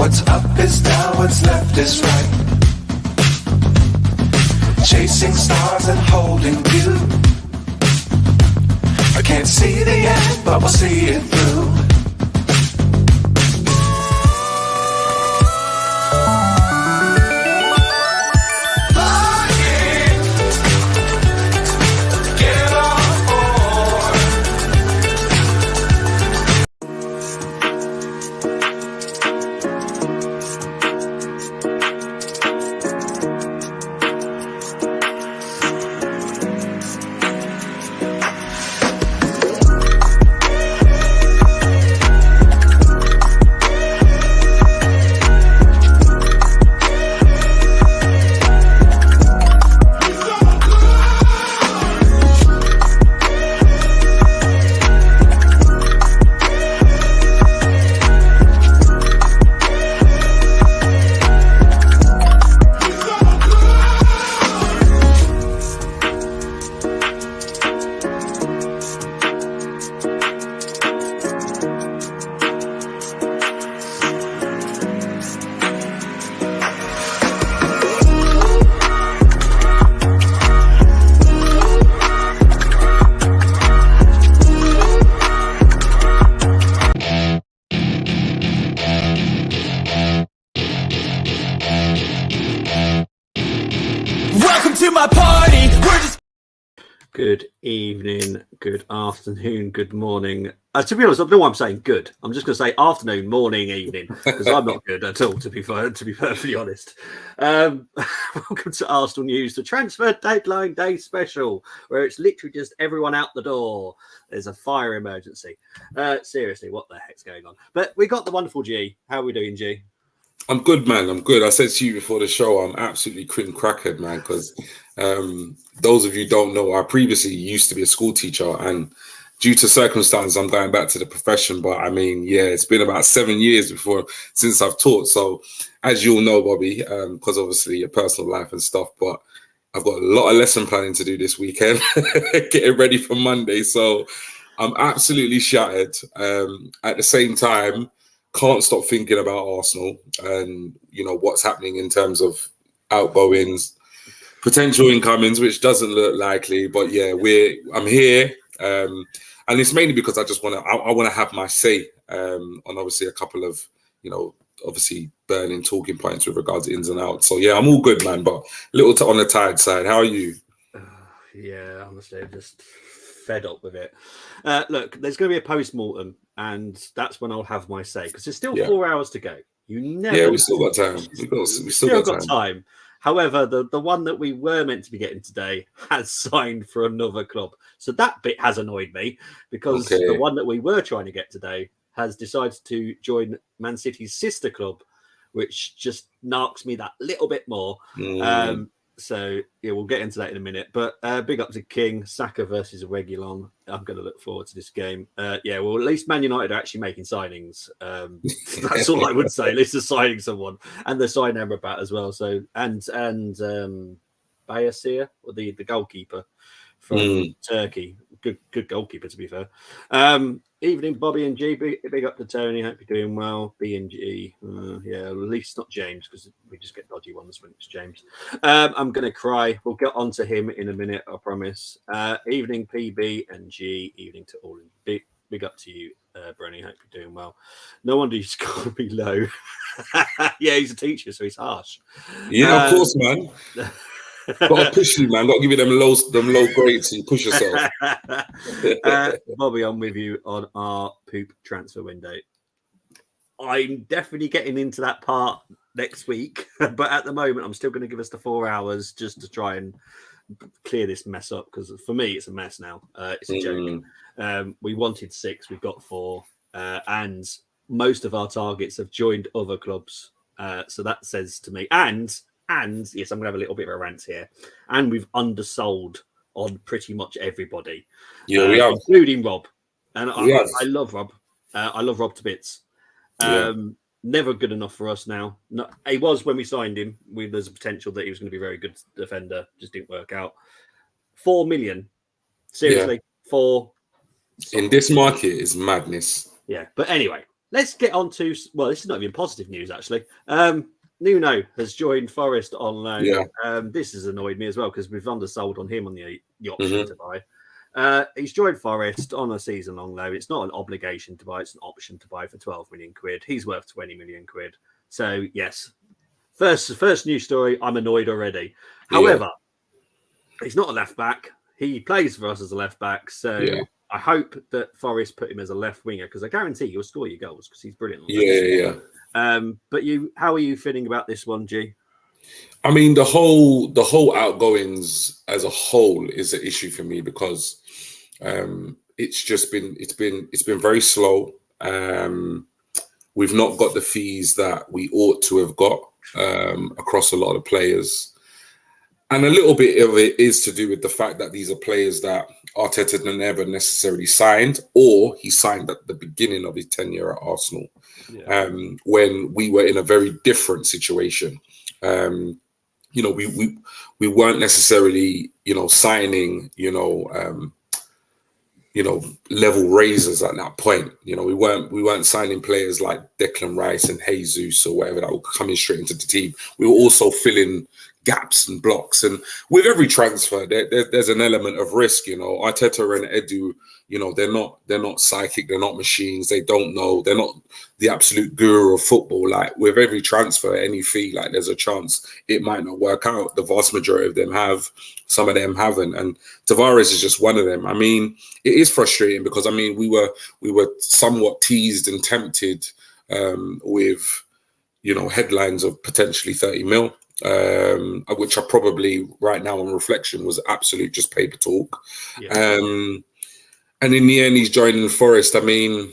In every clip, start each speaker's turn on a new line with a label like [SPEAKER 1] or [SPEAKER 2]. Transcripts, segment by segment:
[SPEAKER 1] What's up is down, what's left is right. Chasing stars and holding you. I can't see the end, but we'll see it through.
[SPEAKER 2] To my party, we're just...
[SPEAKER 3] Good evening, good afternoon, good morning. To be honest, I don't know why I'm saying good. I'm just going to say afternoon, morning, evening, because I'm not good at all, to be perfectly honest. Welcome to Arsenal News, the transfer deadline day special, where it's literally just everyone out the door. There's a fire emergency. Seriously, what the heck's going on? But we got the wonderful G. How are we doing, G?
[SPEAKER 4] I'm good, man. I'm good. I said to you before the show, I'm absolutely crackhead, man, because those of you don't know, I previously used to be a school teacher, and due to circumstances, I'm going back to the profession. But I mean, yeah, it's been about 7 years since I've taught. So as you'll know, Bobby, because obviously your personal life and stuff, but I've got a lot of lesson planning to do this weekend, getting ready for Monday. So I'm absolutely shattered. At the same time, can't stop thinking about Arsenal and, you know, what's happening in terms of outgoings, potential incomings, which doesn't look likely. But yeah, I'm here. And it's mainly because I just want to have my say on obviously a couple of, you know, obviously burning talking points with regards to ins and outs. So yeah, I'm all good, man, but a little on the tired side. How are you?
[SPEAKER 3] Yeah, honestly, I'm just fed up with it. Look, there's going to be a post-mortem, and that's when I'll have my say, because there's still 4 hours to go. We
[SPEAKER 4] still got time. We still got time.
[SPEAKER 3] However, the one that we were meant to be getting today has signed for another club. So that bit has annoyed me, because the one that we were trying to get today has decided to join Man City's sister club, which just narks me that little bit more. So, yeah, we'll get into that in a minute. But big up to King, Saka versus Reguilon. I'm going to look forward to this game. Well, at least Man United are actually making signings. That's all I would say. At least they're signing someone. And they're signing Amrabat as well. So, and Bayasir, or the goalkeeper from Turkey. Good goalkeeper, to be fair. Evening, Bobby and G. Big up to Tony. Hope you're doing well. B and G. At least not James, because we just get dodgy ones when it's James. I'm going to cry. We'll get on to him in a minute, I promise. Evening, PB and G. Evening to all. Big up to you, Brenny. Hope you're doing well. No wonder you scored me low. Yeah, he's a teacher, so he's harsh.
[SPEAKER 4] Yeah, of course, man. Got to push you, man. Got to give you them low grades so you push yourself.
[SPEAKER 3] Bobby, I'm with you on our poop transfer window. I'm definitely getting into that part next week, but at the moment, I'm still going to give us the 4 hours just to try and clear this mess up, because for me, it's a mess now. It's a joke. We wanted 6, we've got 4, and most of our targets have joined other clubs. So that says to me, and yes, I'm going to have a little bit of a rant here. And we've undersold on pretty much everybody.
[SPEAKER 4] Yeah, we have.
[SPEAKER 3] Including Rob. And I love Rob. I love Rob to bits. Never good enough for us now. No, he was when we signed him. There's a potential that he was going to be a very good defender. Just didn't work out. 4 million. Seriously, 4.
[SPEAKER 4] In this market is madness.
[SPEAKER 3] Yeah, but anyway, let's get on to, well, this is not even positive news, actually. Nuno has joined Forest on loan.
[SPEAKER 4] Yeah.
[SPEAKER 3] This has annoyed me as well because we've undersold on him on the option
[SPEAKER 4] Mhm.
[SPEAKER 3] to buy. He's joined Forest on a season-long loan. It's not an obligation to buy; it's an option to buy for 12 million quid. He's worth 20 million quid. So yes, first news story. I'm annoyed already. However, he's not a left back. He plays for us as a left back. So
[SPEAKER 4] Yeah.
[SPEAKER 3] I hope that Forest put him as a left winger because I guarantee he'll score your goals because he's brilliant.
[SPEAKER 4] Yeah.
[SPEAKER 3] But how are you feeling about this one, G?
[SPEAKER 4] I mean, the whole outgoings as a whole is an issue for me because it's been very slow. We've not got the fees that we ought to have got across a lot of players. And a little bit of it is to do with the fact that these are players that Arteta never necessarily signed, or he signed at the beginning of his tenure at Arsenal, when we were in a very different situation. We weren't necessarily, signing, level raisers at that point. We weren't signing players like Declan Rice and Jesus or whatever that were coming straight into the team. We were also filling gaps and blocks, and with every transfer there's an element of risk. Arteta and Edu, they're not psychic, they're not machines, they don't know, they're not the absolute guru of football. Like with every transfer, any fee, like there's a chance it might not work out. The vast majority of them have, some of them haven't, and Tavares is just one of them. I mean, it is frustrating because we were somewhat teased and tempted with headlines of potentially 30 mil. Which I probably right now on reflection was absolute just paper talk. And in the end, he's joining Forest. I mean,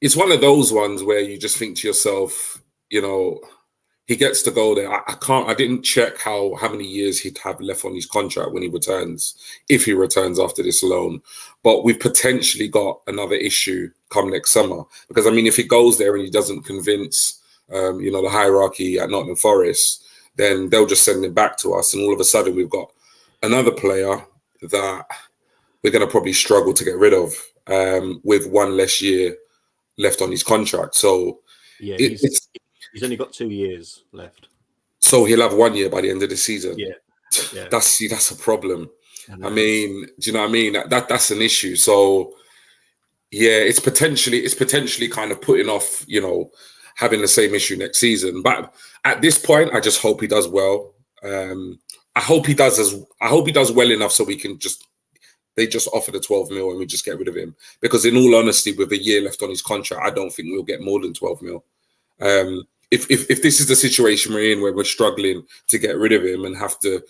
[SPEAKER 4] it's one of those ones where you just think to yourself, he gets to go there. I didn't check how many years he'd have left on his contract when he returns, if he returns after this loan. But we've potentially got another issue come next summer. Because if he goes there and he doesn't convince the hierarchy at Nottingham Forest, then they'll just send him back to us. And all of a sudden we've got another player that we're going to probably struggle to get rid of with one less year left on his contract. So
[SPEAKER 3] he's only got 2 years left.
[SPEAKER 4] So he'll have 1 year by the end of the season.
[SPEAKER 3] Yeah.
[SPEAKER 4] That's a problem. Do you know what I mean? That's an issue. So yeah, it's potentially kind of putting off, having the same issue next season. But at this point, I just hope he does well. I hope he does well enough so they just offer the 12 mil and we just get rid of him. Because in all honesty, with a year left on his contract, I don't think we'll get more than 12 mil. If this is the situation we're in where we're struggling to get rid of him and have to,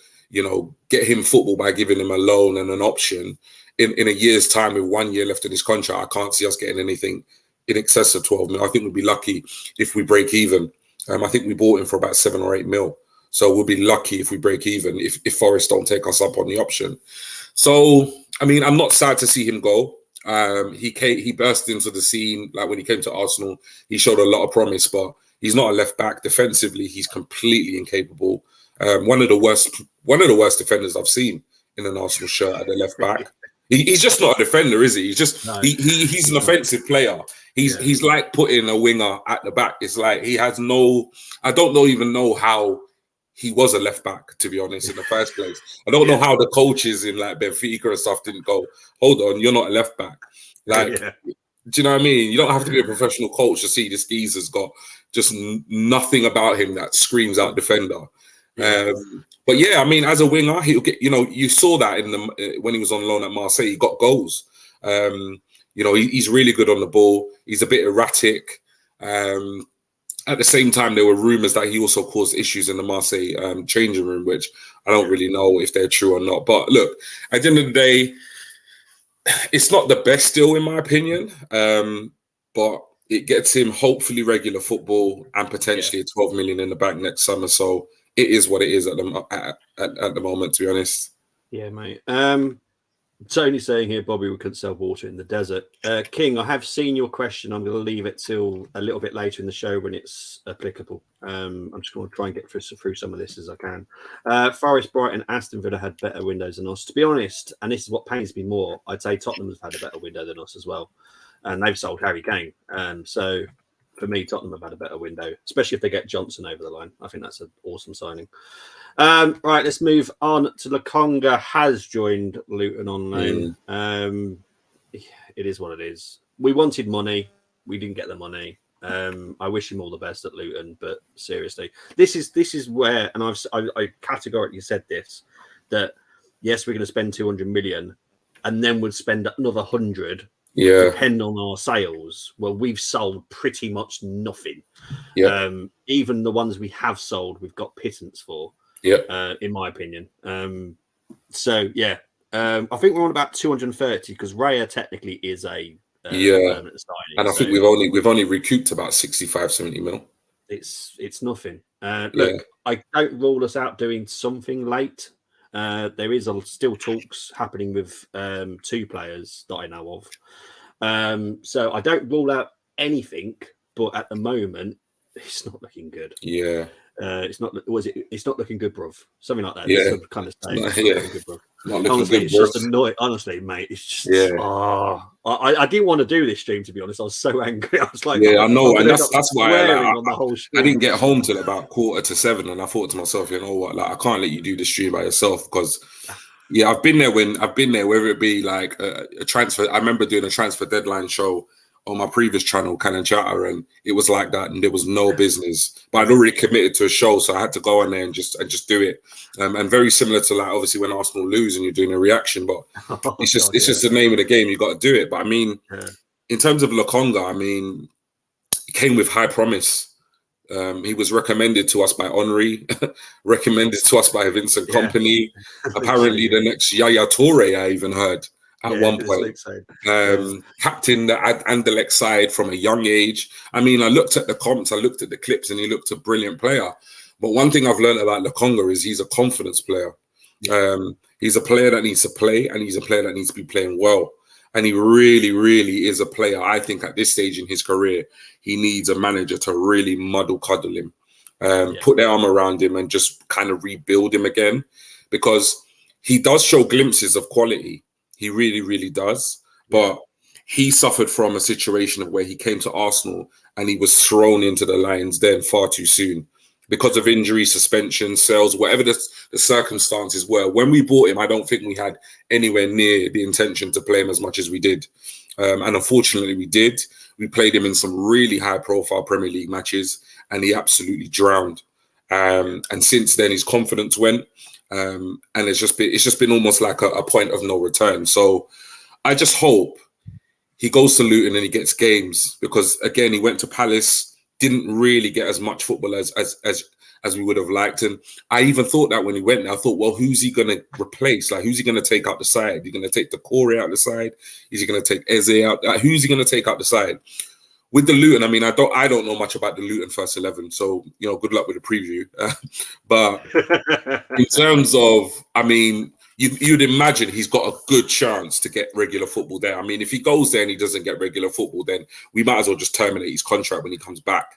[SPEAKER 4] get him football by giving him a loan and an option in a year's time with 1 year left in his contract, I can't see us getting anything in excess of 12 mil. I think we'd be lucky if we break even. I think we bought him for about 7 or 8 mil. So we'll be lucky if we break even, if Forest don't take us up on the option. So, I'm not sad to see him go. He burst into the scene, like when he came to Arsenal, he showed a lot of promise, but he's not a left back. Defensively, he's completely incapable. One of the worst defenders I've seen in an Arsenal shirt at the left back. He's just not a defender, is he? He's just he's an offensive player. He's like putting a winger at the back. It's like he has no. I don't even know how he was a left back, to be honest, in the first place. I don't know how the coaches in like Benfica and stuff didn't go, hold on, you're not a left back. Like, do you know what I mean? You don't have to be a professional coach to see this geezer's got just nothing about him that screams out defender. But yeah, as a winger, he'll get, you saw that when he was on loan at Marseille, he got goals. He's really good on the ball. He's a bit erratic. At the same time, there were rumours that he also caused issues in the Marseille changing room, which I don't really know if they're true or not. But look, at the end of the day, it's not the best deal in my opinion, but it gets him hopefully regular football and potentially 12 million in the bank next summer. So it is what it is at the moment, to be honest.
[SPEAKER 3] Yeah, mate. Tony saying here, Bobby, we couldn't sell water in the desert. King, I have seen your question. I'm going to leave it till a little bit later in the show when it's applicable. I'm just going to try and get through some of this as I can. Forest, Brighton, Aston Villa had better windows than us. To be honest, and this is what pains me more, I'd say Tottenham have had a better window than us as well. and they've sold Harry Kane. So for me, Tottenham have had a better window, especially if they get Johnson over the line. I think that's an awesome signing. Right, let's move on to Lokonga has joined Luton on loan. It is what it is. We wanted money. We didn't get the money. I wish him all the best at Luton, but seriously, this is where, and I categorically said this, that yes, we're going to spend 200 million, and then we'd spend another 100.
[SPEAKER 4] Yeah.
[SPEAKER 3] Depending on our sales. Well, we've sold pretty much nothing.
[SPEAKER 4] Yeah.
[SPEAKER 3] Even the ones we have sold, we've got pittance for.
[SPEAKER 4] Yeah.
[SPEAKER 3] In my opinion. So yeah, I think we're on about 230 because Raya technically is a permanent signing.
[SPEAKER 4] And I think we've only recouped about 65, 70 mil.
[SPEAKER 3] It's nothing. Look, I don't rule us out doing something late. There is still talks happening with 2 players that I know of. So I don't rule out anything, but at the moment, it's not looking good.
[SPEAKER 4] Yeah.
[SPEAKER 3] It's not. It's not looking good, bruv. Something like that.
[SPEAKER 4] Yeah.
[SPEAKER 3] Kind of saying. It's
[SPEAKER 4] not
[SPEAKER 3] looking good, bruv.
[SPEAKER 4] Honestly,
[SPEAKER 3] it's just annoying. Honestly, mate, it's just.
[SPEAKER 4] Yeah.
[SPEAKER 3] I didn't want to do this stream, to be honest. I was so angry. I was like,
[SPEAKER 4] I know, and that's why
[SPEAKER 3] I
[SPEAKER 4] didn't get home till about 6:45, and I thought to myself, you know what, like I can't let you do the stream by yourself because. Yeah, I've been there, whether it be like a transfer. I remember doing a transfer deadline show on my previous channel, Cannon Chatter, and it was like that, and there was no business. But I'd already committed to a show, so I had to go on there and just do it. And very similar to like obviously when Arsenal lose and you're doing a reaction, but it's just the name of the game. You got to do it. But I mean, in terms of Lokonga, I mean, he came with high promise. He was recommended to us by Armoury, recommended to us by Vincent Kompany. Apparently, the next Yaya Toure, I even heard at one point. Captain the Anderlecht side from a young age. I mean, I looked at the comps, I looked at the clips, and he looked a brilliant player. But one thing I've learned about Lokonga is he's a confidence player. He's a player that needs to play, and he's a player that needs to be playing well. And he really, really is a player. I think at this stage in his career, he needs a manager to really cuddle him, put their arm around him and just kind of rebuild him again. Because he does show glimpses of quality. He really, really does. But he suffered from a situation of where he came to Arsenal and he was thrown into the Lions Den far too soon. Because of injury, suspension, sales, whatever the circumstances were. When we bought him, I don't think we had anywhere near the intention to play him as much as we did. And unfortunately, we did. We played him in some really high-profile Premier League matches, and he absolutely drowned. And since then, his confidence went, and it's just been almost like a point of no return. So I just hope he goes to Luton and he gets games because, again, he went to Palace. Didn't really get as much football as we would have liked. And I even thought that when he went there, I thought, well, who's he going to replace? Like, who's he going to take out the side? Is he going to take the Corey out the side? Is he going to take Eze out? Like, who's he going to take out the side? With the Luton, I mean, I don't know much about the Luton first 11, so, you know, good luck with the preview. But in terms of, I mean, you'd imagine he's got a good chance to get regular football there. I mean, if he goes there and he doesn't get regular football, then we might as well just terminate his contract when he comes back.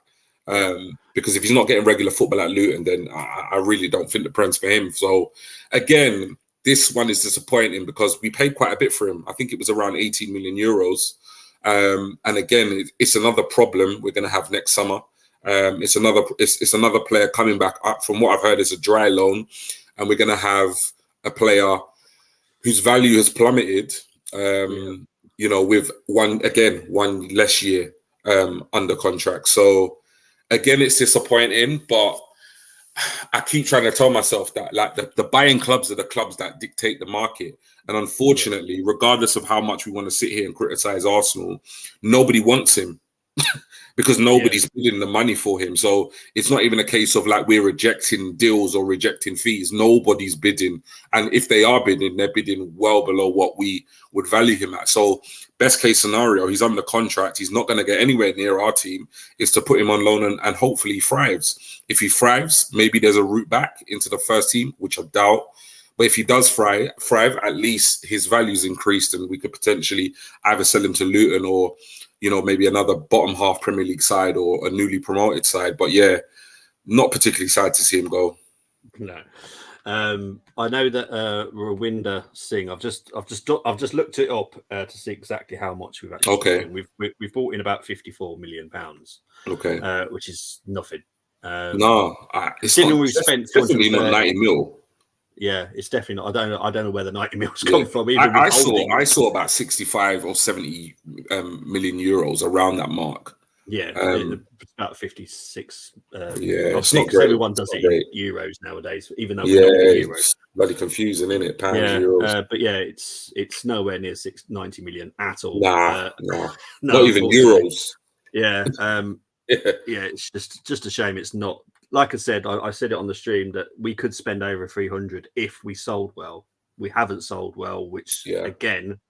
[SPEAKER 4] Because if he's not getting regular football at Luton, then I really don't think the Prem's for him. So, again, this one is disappointing because we paid quite a bit for him. I think it was around 18 million euros. And again, it's another problem we're going to have next summer. It's another player coming back up. From what I've heard, it's a dry loan. And we're going to have a player whose value has plummeted, you know, with one less year under contract. So, again, it's disappointing, but I keep trying to tell myself that like the buying clubs are the clubs that dictate the market. And unfortunately, regardless of how much we want to sit here and criticize Arsenal, nobody wants him. Because nobody's bidding the money for him. So it's not even a case of like we're rejecting deals or rejecting fees. Nobody's bidding. And if they are bidding, they're bidding well below what we would value him at. So best case scenario, he's under contract. He's not going to get anywhere near our team. Is to put him on loan and hopefully he thrives. If he thrives, maybe there's a route back into the first team, which I doubt. But if he does thrive, at least his value's increased and we could potentially either sell him to Luton or, you know, maybe another bottom half Premier League side or a newly promoted side. But yeah, not particularly sad to see him go.
[SPEAKER 3] No. I know that Rawinder Singh. I've just looked it up to see exactly how much we've actually spent. We've bought in about £54 million.
[SPEAKER 4] Okay.
[SPEAKER 3] Which is nothing.
[SPEAKER 4] No, it's
[SPEAKER 3] considering we've spent
[SPEAKER 4] definitely not 90 mil.
[SPEAKER 3] Yeah, it's definitely not. I don't know where the 90 mils come from. Even
[SPEAKER 4] I saw about 65 or 70 million euros around that mark.
[SPEAKER 3] Yeah, it's about 56.
[SPEAKER 4] It's not
[SPEAKER 3] great. Everyone does it in euros nowadays, even though we're not in euros.
[SPEAKER 4] It's bloody confusing, isn't it? Pounds, euros.
[SPEAKER 3] But yeah, it's nowhere near 90 million at all.
[SPEAKER 4] Nah,
[SPEAKER 3] no,
[SPEAKER 4] not even euros.
[SPEAKER 3] Yeah, yeah, it's just a shame. It's not. Like I said, I said it on the stream that we could spend over 300 if we sold well. We haven't sold well, which again,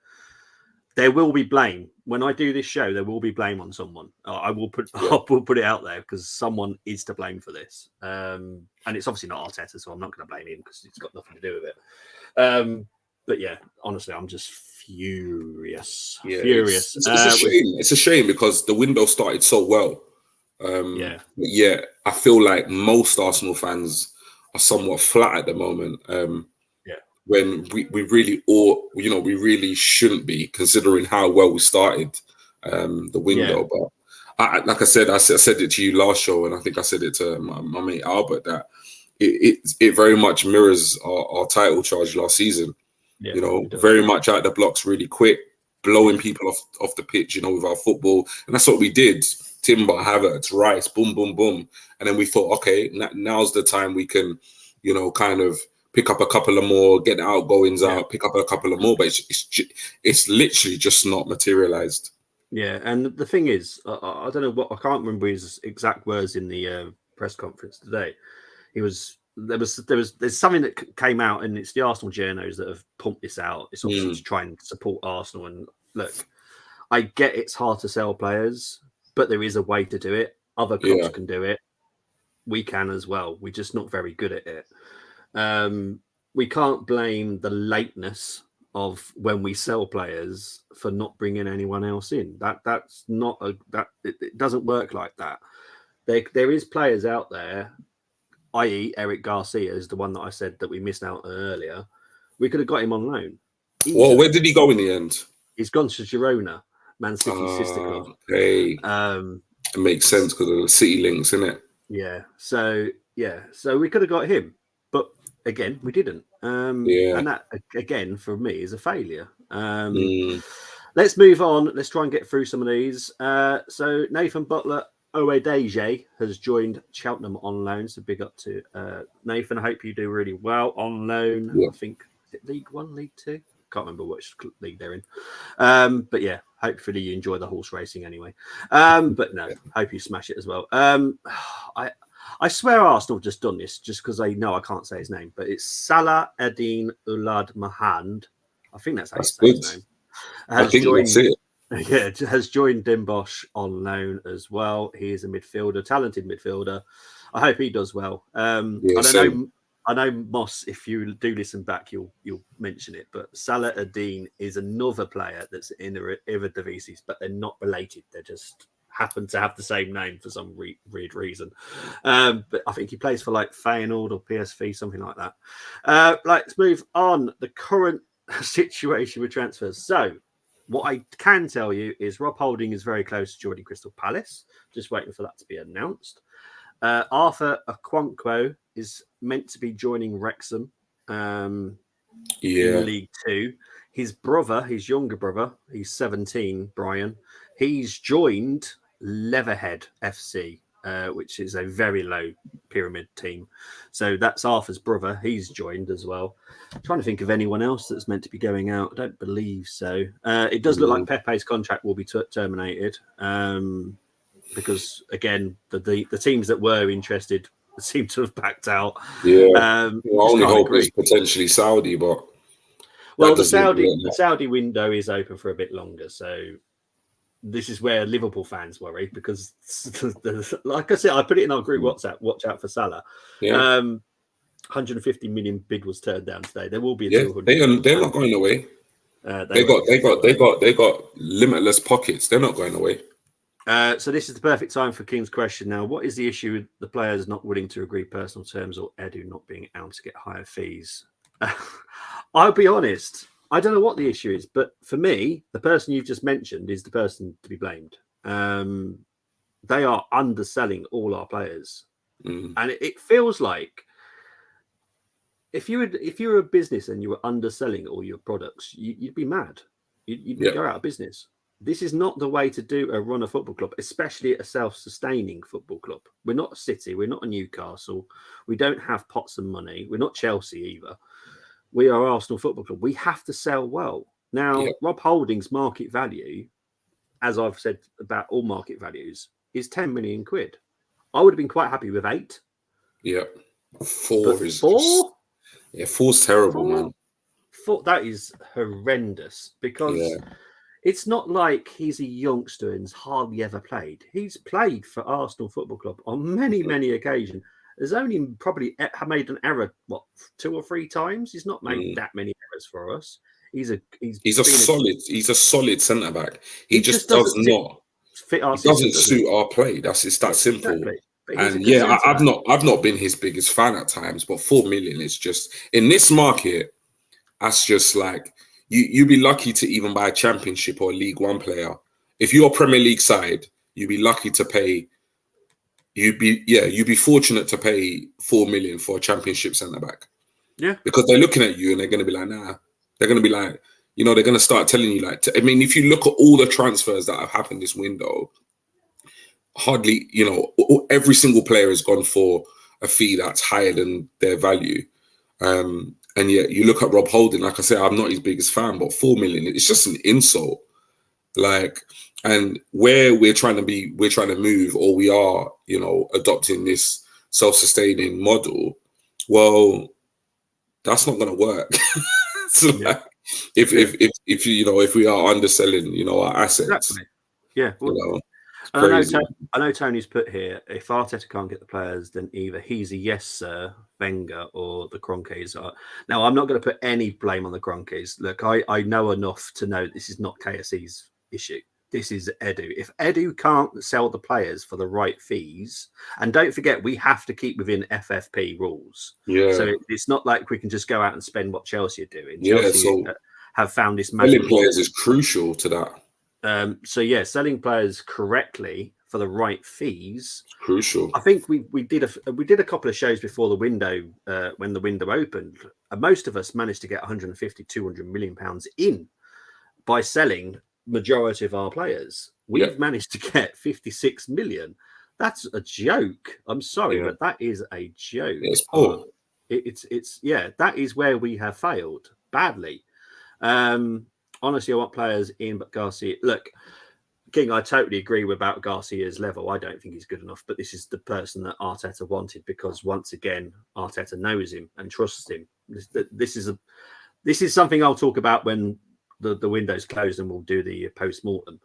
[SPEAKER 3] there will be blame when I do this show. There will be blame on someone. I will put it out there because someone is to blame for this. And it's obviously not Arteta, so I'm not going to blame him because it's got nothing to do with it. But yeah, honestly, I'm just furious. Furious.
[SPEAKER 4] It's a shame. It's a shame because the window started so well. I feel like most Arsenal fans are somewhat flat at the moment. When we really we really shouldn't be, considering how well we started the window. But like I said it to you last show, and I think I said it to my mate Albert, that it very much mirrors our title charge last season. Very much out the blocks really quick, blowing people off the pitch, with our football. And that's what we did. Timber, Havertz, Rice, boom, boom, boom. And then we thought, okay, now's the time we can, kind of pick up a couple of more, get the outgoings out, pick up a couple of more. But it's literally just not materialized. Yeah,
[SPEAKER 3] and the thing is, I don't know I can't remember his exact words in the press conference today. There's something that came out, and it's the Arsenal journos that have pumped this out. It's obviously to try and support Arsenal. And look, I get it's hard to sell players, but there is a way to do it. Other clubs can do it. We can as well. We're just not very good at it. We can't blame the lateness of when we sell players for not bringing anyone else in. That's not it doesn't work like that. There is players out there, i.e. Eric Garcia is the one that I said that we missed out on earlier. We could have got him on loan.
[SPEAKER 4] Well, where did he go in the end?
[SPEAKER 3] He's gone to Girona, Man City's sister club.
[SPEAKER 4] Okay. It makes sense because of the City links, isn't it?
[SPEAKER 3] Yeah. So we could have got him, but again, we didn't. And that again for me is a failure. Let's move on. Let's try and get through some of these. So Nathan Butler Oedeje has joined Cheltenham on loan. So big up to Nathan. I hope you do really well on loan. I think is it League One, League Two? Can't remember which league they're in. But yeah, hopefully you enjoy the horse racing anyway. But no, hope you smash it as well. I swear Arsenal have just done this just because they know I can't say his name, but it's Salah Eddin Ulad Mahand. I think that's how you say his name.
[SPEAKER 4] That's it.
[SPEAKER 3] Yeah, has joined Dimbosh on loan as well. He is a midfielder, talented midfielder. I hope he does well. I know Moss, if you do listen back, you'll mention it. But Salah Eddin is another player that's in the Eredivisie, but they're not related. They just happen to have the same name for some weird reason. But I think he plays for like Feyenoord or PSV, something like that. Let's move on. The current situation with transfers. So what I can tell you is Rob Holding is very close to joining Crystal Palace. Just waiting for that to be announced. Arthur Okonkwo is meant to be joining Wrexham in League Two. His brother, his younger brother, he's 17, Brian, he's joined Leatherhead FC, which is a very low pyramid team. So that's Arthur's brother. He's joined as well. I'm trying to think of anyone else that's meant to be going out. I don't believe so. It does look like Pepe's contract will be terminated because, again, the teams that were interested seem to have backed out.
[SPEAKER 4] Yeah. I only hope it's potentially Saudi, but...
[SPEAKER 3] Well, the Saudi window is open for a bit longer, so this is where Liverpool fans worry because, like I said, I put it in our group WhatsApp. Watch out for Salah. Yeah. 150 million bid was turned down today. There will be a 200.
[SPEAKER 4] They're not going away. They got limitless pockets. They're not going away.
[SPEAKER 3] So this is the perfect time for King's question. Now, what is the issue with the players not willing to agree personal terms or Edu not being able to get higher fees? I'll be honest. I don't know what the issue is, but for me, the person you've just mentioned is the person to be blamed. They are underselling all our players, and it feels like if you were a business and you were underselling all your products, you'd be mad. You'd go out of business. This is not the way to run a football club, especially a self-sustaining football club. We're not a City. We're not a Newcastle. We don't have pots of money. We're not Chelsea either. We are Arsenal Football Club. We have to sell well. Now, Rob Holding's market value, as I've said about all market values, is 10 million quid. I would have been quite happy with 8.
[SPEAKER 4] Yeah. 4 is
[SPEAKER 3] 4?
[SPEAKER 4] Just, 4's terrible, man.
[SPEAKER 3] 4, that is horrendous because it's not like he's a youngster and's hardly ever played. He's played for Arsenal Football Club on many, many occasions. There's only probably made an error, 2 or 3 times. He's not made that many errors for us. He's a solid centre back. He just does not fit our system. Doesn't suit our play. It's that simple. Exactly. And I've not been his biggest fan at times, but 4 million is just in this market. That's just like you'd be lucky to even buy a Championship or League One player. If you're a Premier League side, you'd be lucky to pay. You'd be fortunate to pay 4 million for a Championship centre back. Yeah, because they're looking at you and they're going to be like, nah. They're going to be like, they're going to start telling you like. I mean, if you look at all the transfers that have happened this window, hardly, every single player has gone for a fee that's higher than their value. And yet you look at Rob Holding, like I said, I'm not his biggest fan, but 4 million, it's just an insult. Like, and where we're trying to move, or we are, adopting this self-sustaining model. Well, that's not going to work. So like, if we are underselling, our assets. Exactly. Yeah. Well, I know Tony's put here, if Arteta can't get the players, then either he's a yes, sir, Wenger, or the Kroenkes are. Now, I'm not going to put any blame on the Kroenkes. Look, I know enough to know this is not KSE's issue. This is Edu. If Edu can't sell the players for the right fees, and don't forget, we have to keep within FFP rules. Yeah. So it's not like we can just go out and spend what Chelsea are doing.
[SPEAKER 4] Yeah,
[SPEAKER 3] Chelsea have found this magic.
[SPEAKER 4] Selling players is crucial to that.
[SPEAKER 3] Selling players correctly for the right fees,
[SPEAKER 4] crucial.
[SPEAKER 3] I think we did a couple of shows before the window, when the window opened, and most of us managed to get 150, 200 million pounds in by selling majority of our players. We've managed to get 56 million. That's a joke. I'm sorry, but that is a joke.
[SPEAKER 4] It's poor.
[SPEAKER 3] That is where we have failed badly. Honestly, I want players in, but Garcia. Look, King, I totally agree about Garcia's level. I don't think he's good enough, but this is the person that Arteta wanted because once again, Arteta knows him and trusts him. This is something I'll talk about when the window's closed and we'll do the post-mortem.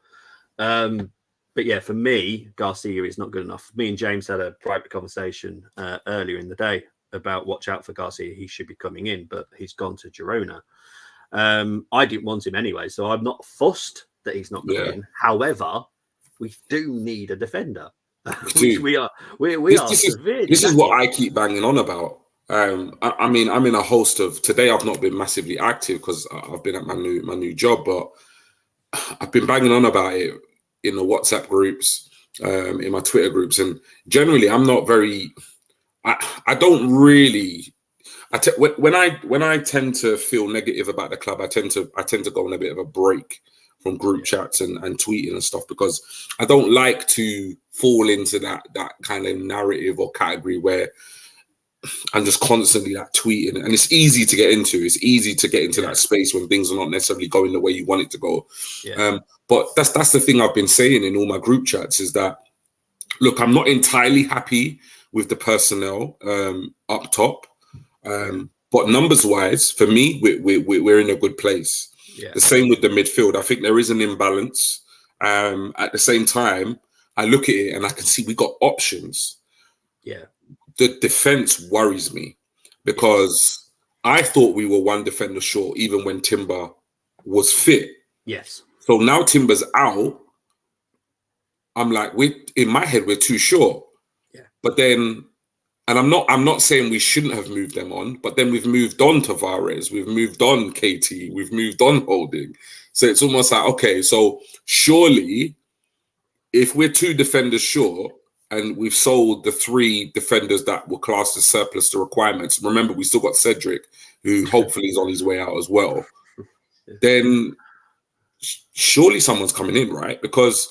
[SPEAKER 3] But yeah, for me, Garcia is not good enough. Me and James had a private conversation earlier in the day about watch out for Garcia. He should be coming in, but he's gone to Girona. I didn't want him anyway, so I'm not fussed that he's not coming in. However, we do need a defender. we are severe.
[SPEAKER 4] This is what I keep banging on about. I mean, I'm in a host of today. I've not been massively active because I've been at my new job, but I've been banging on about it in the WhatsApp groups, in my Twitter groups, and generally, I'm not very. I don't really. When I tend to feel negative about the club, I tend to go on a bit of a break from group chats and tweeting and stuff because I don't like to fall into that kind of narrative or category where I'm just constantly like tweeting, and it's easy to get into. It's easy to get into that space when things are not necessarily going the way you want it to go. Yeah. But that's the thing I've been saying in all my group chats is that, look, I'm not entirely happy with the personnel up top, but numbers wise, for me, we're in a good place. Yeah. The same with the midfield. I think there is an imbalance. At the same time, I look at it and I can see we got options.
[SPEAKER 3] Yeah.
[SPEAKER 4] The defense worries me because I thought we were one defender short even when Timber was fit.
[SPEAKER 3] Yes.
[SPEAKER 4] So now Timber's out. I'm like, in my head, we're too short.
[SPEAKER 3] Yeah.
[SPEAKER 4] But then, and I'm not saying we shouldn't have moved them on, but then we've moved on Tavares, we've moved on KT, we've moved on Holding. So it's almost like, okay, so surely if we're 2 defenders short and we've sold the 3 defenders that were classed as surplus to requirements, remember we still got Cedric, who hopefully is on his way out as well, then surely someone's coming in, right? Because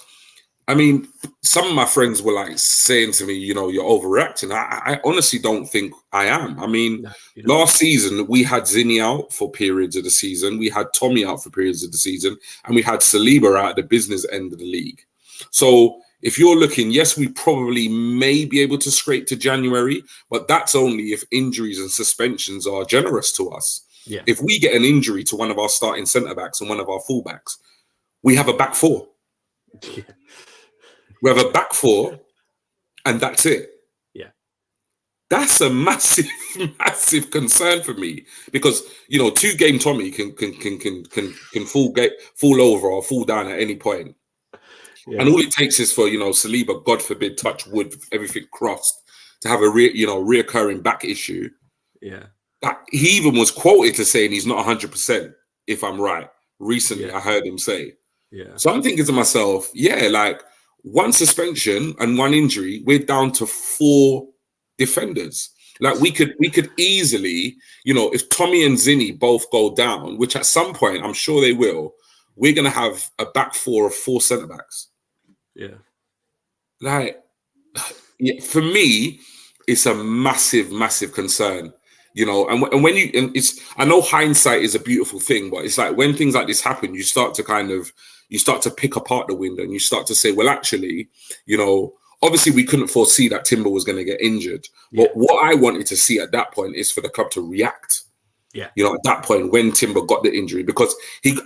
[SPEAKER 4] I mean, some of my friends were like saying to me, you're overreacting. I honestly don't think I am. I mean, last season, we had Zinni out for periods of the season. We had Tommy out for periods of the season. And we had Saliba out at the business end of the league. So if you're looking, yes, we probably may be able to scrape to January, but that's only if injuries and suspensions are generous to us.
[SPEAKER 3] Yeah.
[SPEAKER 4] If we get an injury to one of our starting centre-backs and one of our full-backs, we have a back 4.
[SPEAKER 3] Yeah.
[SPEAKER 4] We have a back 4, and that's it.
[SPEAKER 3] Yeah,
[SPEAKER 4] that's a massive, massive concern for me because 2-game Tommy can fall over or fall down at any point, and all it takes is for Saliba, God forbid, touch wood, everything crossed, to have a reoccurring back issue.
[SPEAKER 3] Yeah,
[SPEAKER 4] that he even was quoted to saying he's not 100%. If I'm right, recently I heard him say.
[SPEAKER 3] Yeah.
[SPEAKER 4] So I'm thinking to myself, like. 1 suspension and 1 injury, we're down to 4 defenders. Like we could easily, if Tommy and Zinni both go down, which at some point I'm sure they will, we're gonna have a back 4 of 4 centre backs.
[SPEAKER 3] Yeah.
[SPEAKER 4] Like, for me, it's a massive, massive concern. And when I know hindsight is a beautiful thing, but it's like when things like this happen, you start to pick apart the window and you start to say, well, actually, obviously we couldn't foresee that Timber was going to get injured.
[SPEAKER 3] Yeah.
[SPEAKER 4] But what I wanted to see at that point is for the club to react.
[SPEAKER 3] Yeah.
[SPEAKER 4] At that point when Timber got the injury, because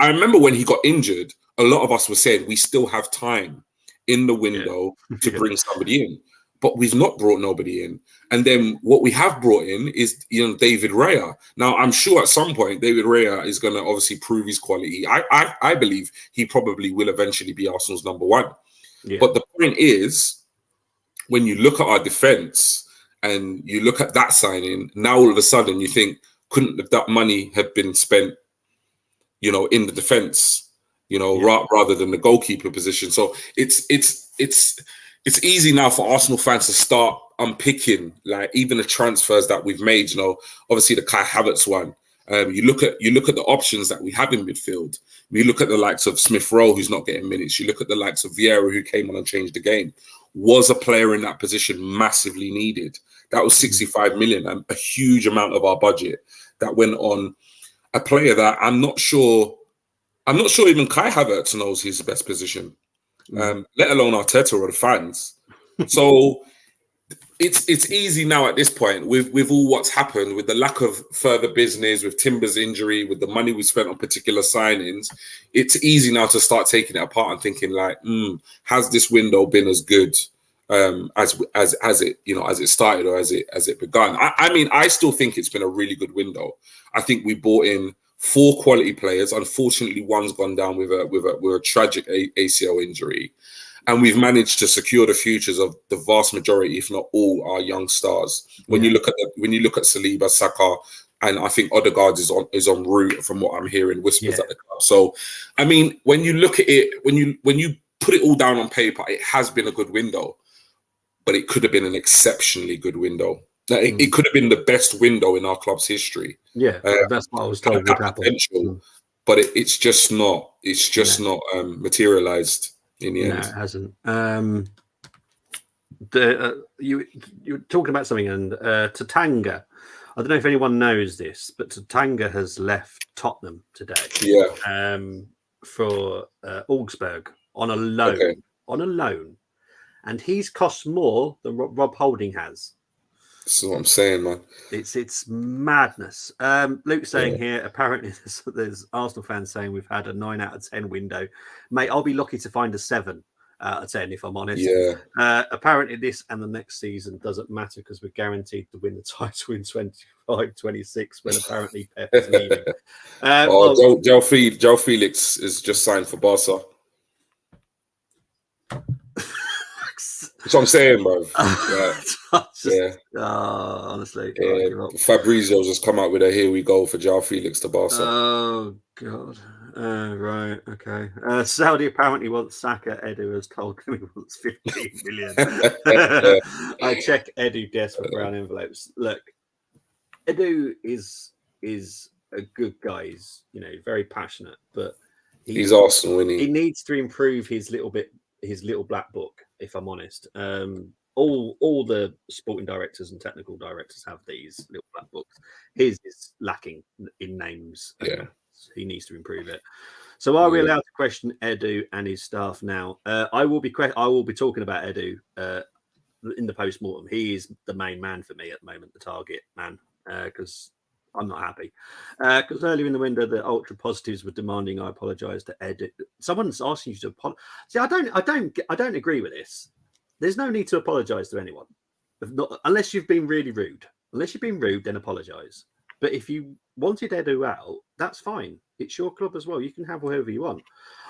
[SPEAKER 4] I remember when he got injured, a lot of us were saying we still have time in the window to bring somebody in. But we've not brought nobody in. And then what we have brought in is, David Raya. Now, I'm sure at some point, David Raya is going to obviously prove his quality. I believe he probably will eventually be Arsenal's number 1. Yeah. But the point is, when you look at our defence and you look at that signing, now all of a sudden you think, couldn't that money have been spent, in the defence, rather than the goalkeeper position? So it's easy now for Arsenal fans to start unpicking, like even the transfers that we've made. Obviously the Kai Havertz one. You look at the options that we have in midfield. You look at the likes of Smith Rowe, who's not getting minutes. You look at the likes of Vieira, who came on and changed the game. Was a player in that position massively needed? That was 65 million, and a huge amount of our budget that went on a player that I'm not sure even Kai Havertz knows his best position. Let alone Arteta or the fans. So it's easy now at this point with all what's happened, with the lack of further business, with Timber's injury, with the money we spent on particular signings. It's easy now to start taking it apart and thinking like, has this window been as good as it started or as it begun? I mean, I still think it's been a really good window. I think we brought in 4 quality players. Unfortunately, one's gone down with a tragic ACL injury, and we've managed to secure the futures of the vast majority, if not all, our young stars. When you look at Saliba, Saka, and I think Odegaard is en route, from what I'm hearing whispers at the club. So, I mean, when you look at it, when you put it all down on paper, it has been a good window, but it could have been an exceptionally good window. It could have been the best window in our club's history.
[SPEAKER 3] Yeah, that's what I was told would happen.
[SPEAKER 4] But it's just not. It's just not materialized in the end.
[SPEAKER 3] No, it hasn't. You were talking about something, and Tatanga. I don't know if anyone knows this, but Tatanga has left Tottenham today.
[SPEAKER 4] Yeah.
[SPEAKER 3] For Augsburg on a loan. Okay. On a loan, and he's cost more than Rob Holding has.
[SPEAKER 4] That's what I'm saying, man.
[SPEAKER 3] It's madness. Luke's saying here, apparently there's Arsenal fans saying we've had a 9 out of 10 window. Mate, I'll be lucky to find a 7 out of 10 if I'm honest.
[SPEAKER 4] Yeah.
[SPEAKER 3] Apparently this and the next season doesn't matter because we're guaranteed to win the title in 25-26 when apparently Pep is leaving.
[SPEAKER 4] Joe Felix is just signed for Barca. That's what I'm saying, bro. Yeah.
[SPEAKER 3] Honestly, I
[SPEAKER 4] Yeah.
[SPEAKER 3] give up.
[SPEAKER 4] Fabrizio's just come out with a "Here we go" for João Felix to Barca.
[SPEAKER 3] Oh God. Right. Okay. Saudi apparently wants Saka. Edu has told him he wants 15 million. I check Edu desk for brown envelopes. Look, Edu is a good guy. He's very passionate, but
[SPEAKER 4] he's Arsenal, isn't he?
[SPEAKER 3] He needs to improve his little black book. If I'm honest, all the sporting directors and technical directors have these little black books. His is lacking in names.
[SPEAKER 4] Yeah.
[SPEAKER 3] He needs to improve it. So are we allowed to question Edu and his staff now? I will be talking about Edu in the post-mortem. He is the main man for me at the moment, the target man, because I'm not happy. Because earlier in the window, the ultra positives were demanding I apologise to Edu. Someone's asking you to apologise. See, I don't agree with this. There's no need to apologise to anyone, unless you've been really rude. Unless you've been rude, then apologise. But if you wanted Edu out, that's fine. It's your club as well. You can have whoever you want.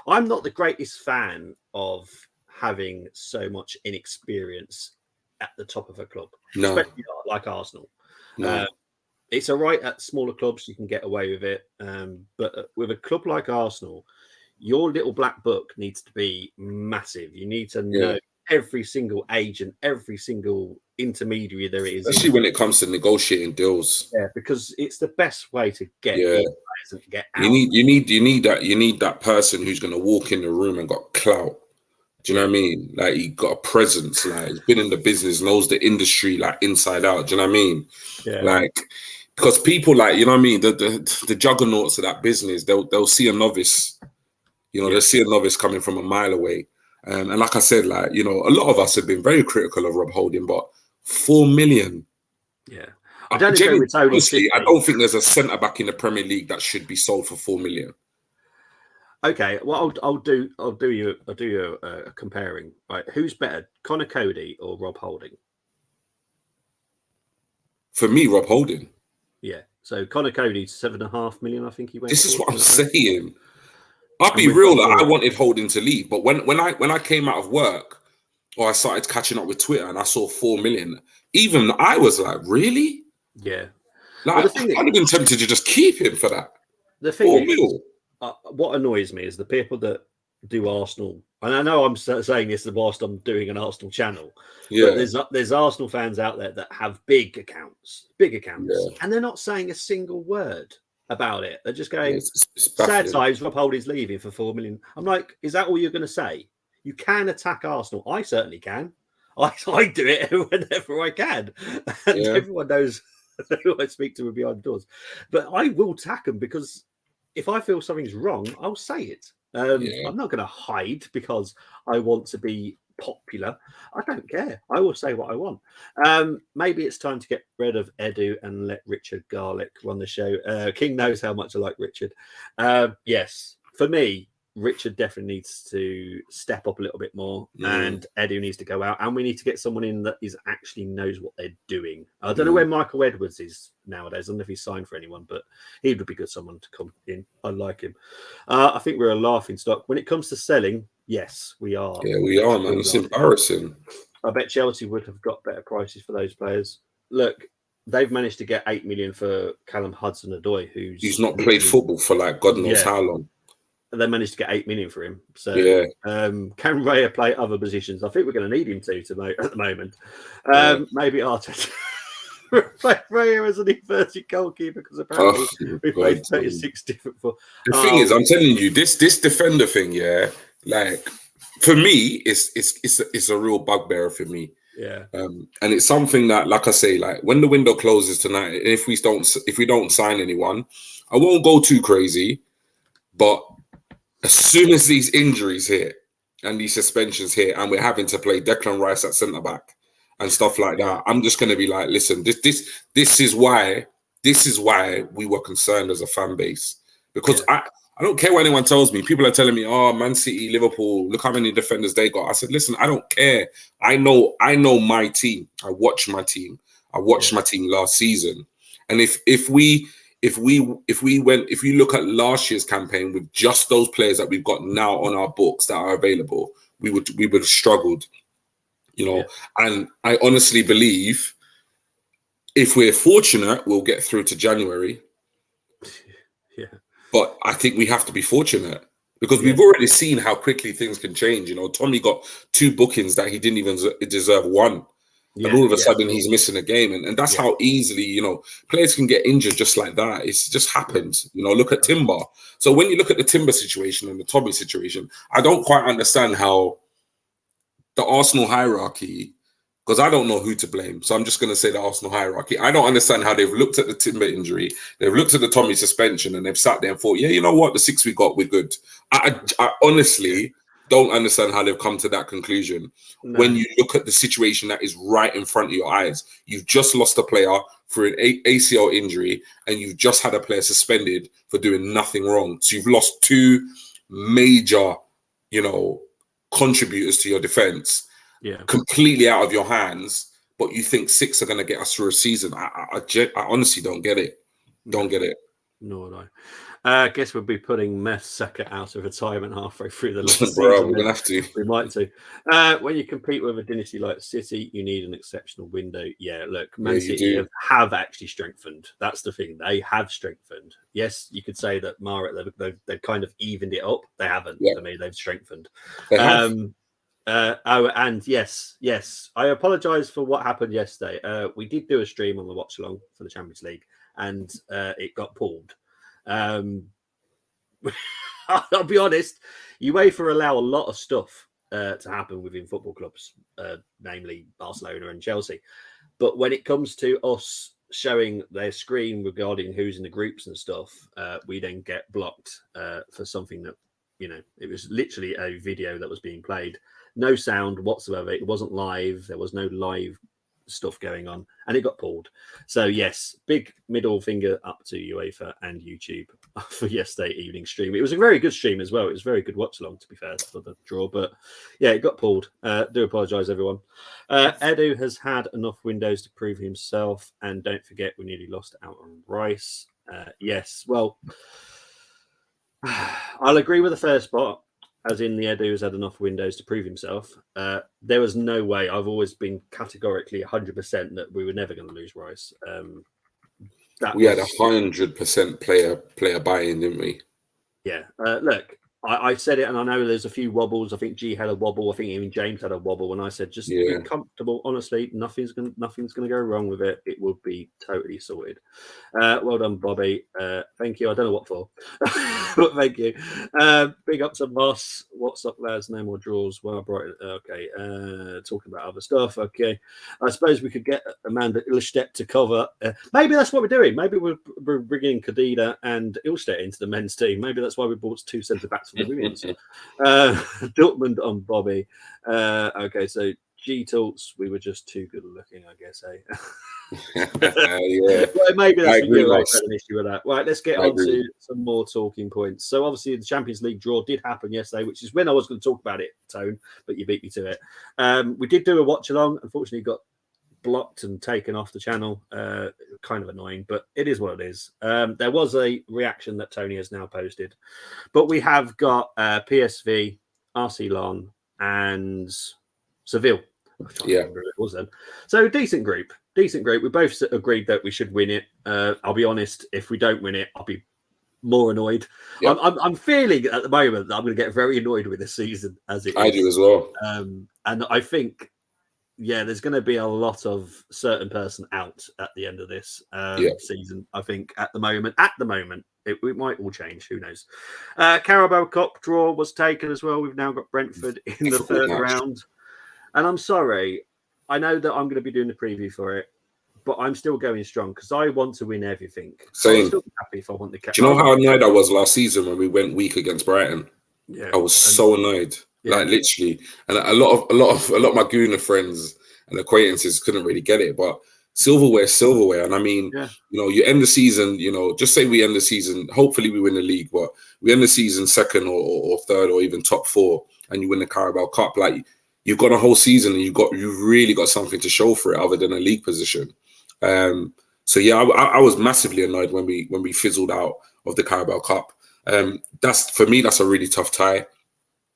[SPEAKER 3] I'm not the greatest fan of having so much inexperience at the top of a club, especially like Arsenal.
[SPEAKER 4] No.
[SPEAKER 3] It's all right at smaller clubs. You can get away with it. But with a club like Arsenal, your little black book needs to be massive. You need to know every single agent, every single intermediary there is,
[SPEAKER 4] especially when it comes to negotiating deals.
[SPEAKER 3] Yeah, because it's the best way to get players and get out.
[SPEAKER 4] You need that person who's going to walk in the room and got clout. Do you know what I mean? Like, he got a presence. Like, he's been in the business, knows the industry like inside out. Do you know what I mean?
[SPEAKER 3] Yeah.
[SPEAKER 4] Like, because people like, you know what I mean, the juggernauts of that business, they'll see a novice. They'll see a novice coming from a mile away. And like I said, like, a lot of us have been very critical of Rob Holding, but 4 million.
[SPEAKER 3] Yeah. I don't agree with Tony.
[SPEAKER 4] Honestly, I don't think there's a centre back in the Premier League that should be sold for 4 million.
[SPEAKER 3] Okay, well, I'll do you a comparing. Right, who's better, Connor Cody or Rob Holding?
[SPEAKER 4] For me, Rob Holding.
[SPEAKER 3] Yeah. So Connor Cody's 7.5 million. I think he went.
[SPEAKER 4] This is what I'm saying. I'll be real. Like, I wanted Holding to leave, but when I came out of work, or I started catching up with Twitter, and I saw 4 million, even I was like, really?
[SPEAKER 3] Yeah.
[SPEAKER 4] Like, I'd have been tempted to just keep him for that.
[SPEAKER 3] The thing is, what annoys me is the people that do Arsenal, and I know I'm saying this whilst I'm doing an Arsenal channel.
[SPEAKER 4] Yeah.
[SPEAKER 3] But there's Arsenal fans out there that have big accounts, and they're not saying a single word about it. They're just going, sad times, Rob Holding's leaving for 4 million. I'm like, is that all you're going to say? You can attack Arsenal. I certainly can. I do it whenever I can. And everyone knows who I speak to behind doors. But I will attack them because if I feel something's wrong, I'll say it. I'm not going to hide because I want to be popular. I don't care. I will say what I want. Maybe it's time to get rid of Edu and let Richard Garlick run the show. King knows how much I like Richard. Yes, for me, Richard definitely needs to step up a little bit more, and Edu needs to go out, and we need to get someone in that actually knows what they're doing. I don't know where Michael Edwards is nowadays. I don't know if he's signed for anyone, but he would be good someone to come in. I like him. I think we're a laughing stock when it comes to selling. Yes, we are.
[SPEAKER 4] Yeah, we are, man. It's embarrassing.
[SPEAKER 3] I bet Chelsea would have got better prices for those players. Look, they've managed to get 8 million for Callum Hudson-Odoi,
[SPEAKER 4] who's not played football for like God knows how long.
[SPEAKER 3] They managed to get 8 million for him. So can Raya play other positions? I think we're going to need him to at the moment. Maybe Arteta play Raya as an inverted goalkeeper because apparently we played 36 different for.
[SPEAKER 4] The thing is, I'm telling you, this defender thing, like for me, it's a real bugbear for me.
[SPEAKER 3] Yeah.
[SPEAKER 4] And it's something that, like I say, like when the window closes tonight, if we don't sign anyone, I won't go too crazy, but as soon as these injuries hit and these suspensions hit and we're having to play Declan Rice at centre back and stuff like that, I'm just going to be like, listen, this is why we were concerned as a fan base, because I don't care what anyone tells me. People are telling me, oh, Man City, Liverpool, look how many defenders they got. I said, listen, I don't care. I know my team. I watch my team. I watched my team last season. And if you look at last year's campaign with just those players that we've got now on our books that are available, we would have struggled. you know. And I honestly believe if we're fortunate, we'll get through to January.
[SPEAKER 3] Yeah.
[SPEAKER 4] But I think we have to be fortunate because we've already seen how quickly things can change. You know, Tommy got 2 bookings that he didn't even deserve 1. And all of a sudden he's missing a game. And that's how easily, you know, players can get injured just like that. It just happens. You know, look at Timber. So when you look at the Timber situation and the Tommy situation, I don't quite understand how the Arsenal hierarchy, because I don't know who to blame. So I'm just going to say the Arsenal hierarchy. I don't understand how they've looked at the Timber injury. They've looked at the Tommy suspension and they've sat there and thought, yeah, you know what? The 6 we got, we're good. I honestly don't understand how they've come to that conclusion. No. When you look at the situation that is right in front of your eyes, you've just lost a player for an ACL injury and you've just had a player suspended for doing nothing wrong. So you've lost 2 major, you know, contributors to your defense, completely out of your hands, but you think 6 are going to get us through a season. I honestly don't get it. Don't get it.
[SPEAKER 3] Nor do I. I guess we'll be putting Mertesacker out of retirement halfway through the last season.
[SPEAKER 4] We're going to have to.
[SPEAKER 3] We might do. When you compete with a dynasty like City, you need an exceptional window. Yeah, look, Man City have actually strengthened. That's the thing. They have strengthened. Yes, you could say that Marit, they've kind of evened it up. They haven't. To me, they've strengthened.
[SPEAKER 4] They have.
[SPEAKER 3] And yes, I apologise for what happened yesterday. We did do a stream on the watch along for the Champions League, and it got pulled. I'll be honest, UEFA allow a lot of stuff to happen within football clubs, namely Barcelona and Chelsea. But when it comes to us showing their screen regarding who's in the groups and stuff, we then get blocked for something that, you know, it was literally a video that was being played. No sound whatsoever. It wasn't live. There was no live stuff going on, and it got pulled. So yes, big middle finger up to UEFA and YouTube for yesterday evening stream. It was a very good stream as well. It was a very good watch along, to be fair, for the draw. But yeah, it got pulled. Do apologise, everyone. Edu has had enough windows to prove himself, and don't forget we nearly lost out on Rice. Yes, well, I'll agree with the first part. As in, the Edu has had enough windows to prove himself. There was no way. I've always been categorically 100% that we were never going to lose Rice.
[SPEAKER 4] We had 100% player buy-in, didn't we?
[SPEAKER 3] Yeah. Look, I said it, and I know there's a few wobbles. I think G had a wobble. I think even James had a wobble. And I said, just be comfortable. Honestly, nothing's gonna go wrong with it. It will be totally sorted. Well done, Bobby. Thank you. I don't know what for, but thank you. Big up to Moss. What's up, lads? No more draws. Well, bright. Okay. Talking about other stuff. Okay. I suppose we could get Amanda Ilstedt to cover. Maybe that's what we're doing. Maybe we're bringing Kadida and Ilstedt into the men's team. Maybe that's why we bought 2 centre backs for the women's. Dortmund on Bobby. Okay, so G talks. We were just too good looking, I guess. Well, maybe that's an issue with that. Right, let's get on to some more talking points. So obviously the Champions League draw did happen yesterday, which is when I was going to talk about it, Tone, but you beat me to it. We did do a watch along. Unfortunately, got blocked and taken off the channel. Kind of annoying, but it is what it is. There was a reaction that Tony has now posted, but we have got PSV, RC Lyon, and Seville.
[SPEAKER 4] Yeah,
[SPEAKER 3] it was then. So decent group. We both agreed that we should win it. I'll be honest, if we don't win it, I'll be more annoyed. Yeah. I'm feeling at the moment that I'm going to get very annoyed with this season as it is.
[SPEAKER 4] I do as well.
[SPEAKER 3] And I think, yeah, there's going to be a lot of certain person out at the end of this season. I think at the moment, it might all change. Who knows? Carabao Cup draw was taken as well. We've now got Brentford in the third round. And I'm sorry, I know that I'm going to be doing the preview for it, but I'm still going strong because I want to win everything.
[SPEAKER 4] Same.
[SPEAKER 3] I'm still happy if I want the cap.
[SPEAKER 4] Do you know how annoyed I was last season when we went weak against Brighton?
[SPEAKER 3] Yeah,
[SPEAKER 4] I was so annoyed. Yeah. Like literally, and a lot of my Gooner friends and acquaintances couldn't really get it. But silverware, and I mean, you know, you end the season. You know, just say we end the season. Hopefully, we win the league, but we end the season second or third or even top 4, and you win the Carabao Cup. Like you've got a whole season, and you've really got something to show for it other than a league position. So yeah, I was massively annoyed when we fizzled out of the Carabao Cup. That's for me. That's a really tough tie.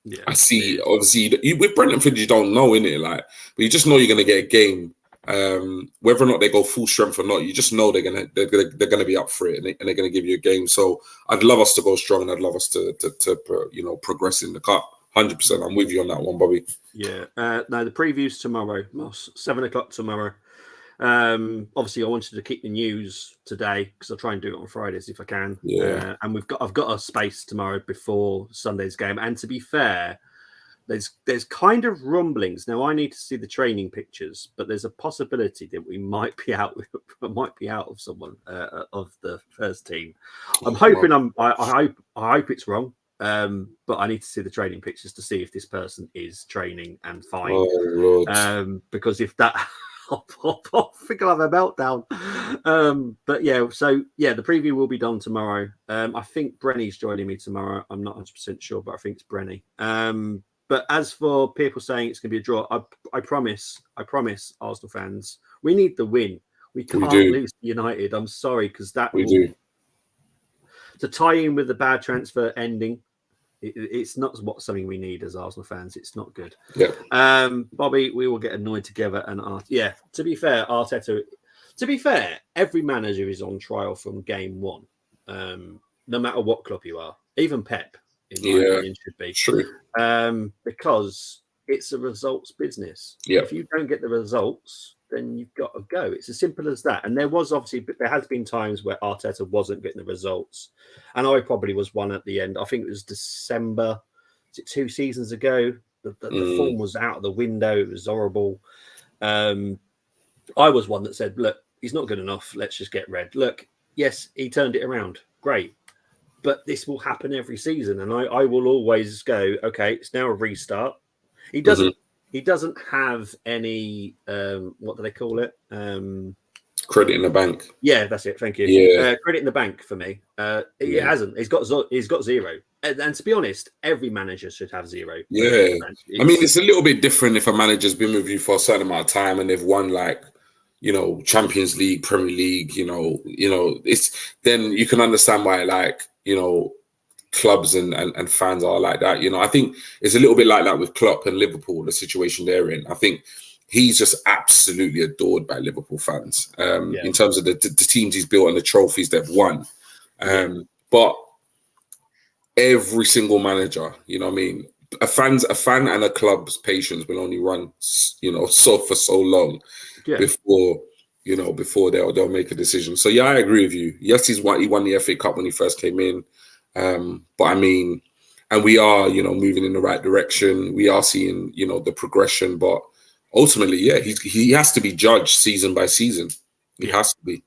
[SPEAKER 3] Yeah,
[SPEAKER 4] I see. Obviously, with Brentford, you don't know, innit? Like, but you just know you're gonna get a game. Whether or not they go full strength or not, you just know they're gonna be up for it, and they're gonna give you a game. So I'd love us to go strong, and I'd love us to progress in the cup. 100%. I'm with you on that one, Bobby.
[SPEAKER 3] Yeah. No, the preview's tomorrow, Moss. 7 o'clock tomorrow. Obviously, I wanted to keep the news today because I'll try and do it on Fridays if I can.
[SPEAKER 4] Yeah.
[SPEAKER 3] And I've got a space tomorrow before Sunday's game. And to be fair, there's kind of rumblings now. I need to see the training pictures, but there's a possibility that we might be out of someone of the first team. I'm hoping I hope it's wrong. But I need to see the training pictures to see if this person is training and fine.
[SPEAKER 4] Oh Lord.
[SPEAKER 3] Because if that, I think I'll have a meltdown. But yeah, so yeah, the preview will be done tomorrow. I think Brenny's joining me tomorrow. I'm not 100% sure, but I think it's Brenny. But as for people saying it's going to be a draw, I promise Arsenal fans, we need the win. We can't lose to United. I'm sorry, because that
[SPEAKER 4] we do.
[SPEAKER 3] To tie in with the bad transfer ending, it's not something we need as Arsenal fans. It's not good.
[SPEAKER 4] Yeah.
[SPEAKER 3] Bobby, we will get annoyed together. And to be fair, Arteta. To be fair, every manager is on trial from game one, no matter what club you are. Even Pep, in my opinion, should be
[SPEAKER 4] true.
[SPEAKER 3] because it's a results business.
[SPEAKER 4] Yeah.
[SPEAKER 3] If you don't get the results, then you've got to go. It's as simple as that. And there has been times where Arteta wasn't getting the results. And I probably was one at the end. I think it was December. Was it 2 seasons ago? The form was out of the window. It was horrible. I was one that said, look, he's not good enough. Let's just get red. Look, yes, he turned it around. Great. But this will happen every season. And I will always go, okay, it's now a restart. He doesn't. He doesn't have any, what do they call it?
[SPEAKER 4] Credit in the bank.
[SPEAKER 3] Yeah, that's it. Thank you.
[SPEAKER 4] Yeah.
[SPEAKER 3] Credit in the bank for me. He hasn't. He's got zero. And to be honest, every manager should have zero.
[SPEAKER 4] Yeah. I mean, it's a little bit different if a manager's been with you for a certain amount of time and they've won Champions League, Premier League, it's then you can understand why clubs and fans are like that. I think it's a little bit like that with Klopp and Liverpool, the situation they're in. I think he's just absolutely adored by Liverpool fans in terms of the teams he's built and the trophies they've won. But every single manager, a fan and a club's patience will only run, for so long before they'll make a decision. So yeah, I agree with you. Yes, he won the FA Cup when he first came in. But I mean, and we are, moving in the right direction. We are seeing, the progression, but ultimately, he has to be judged season by season. He has to be.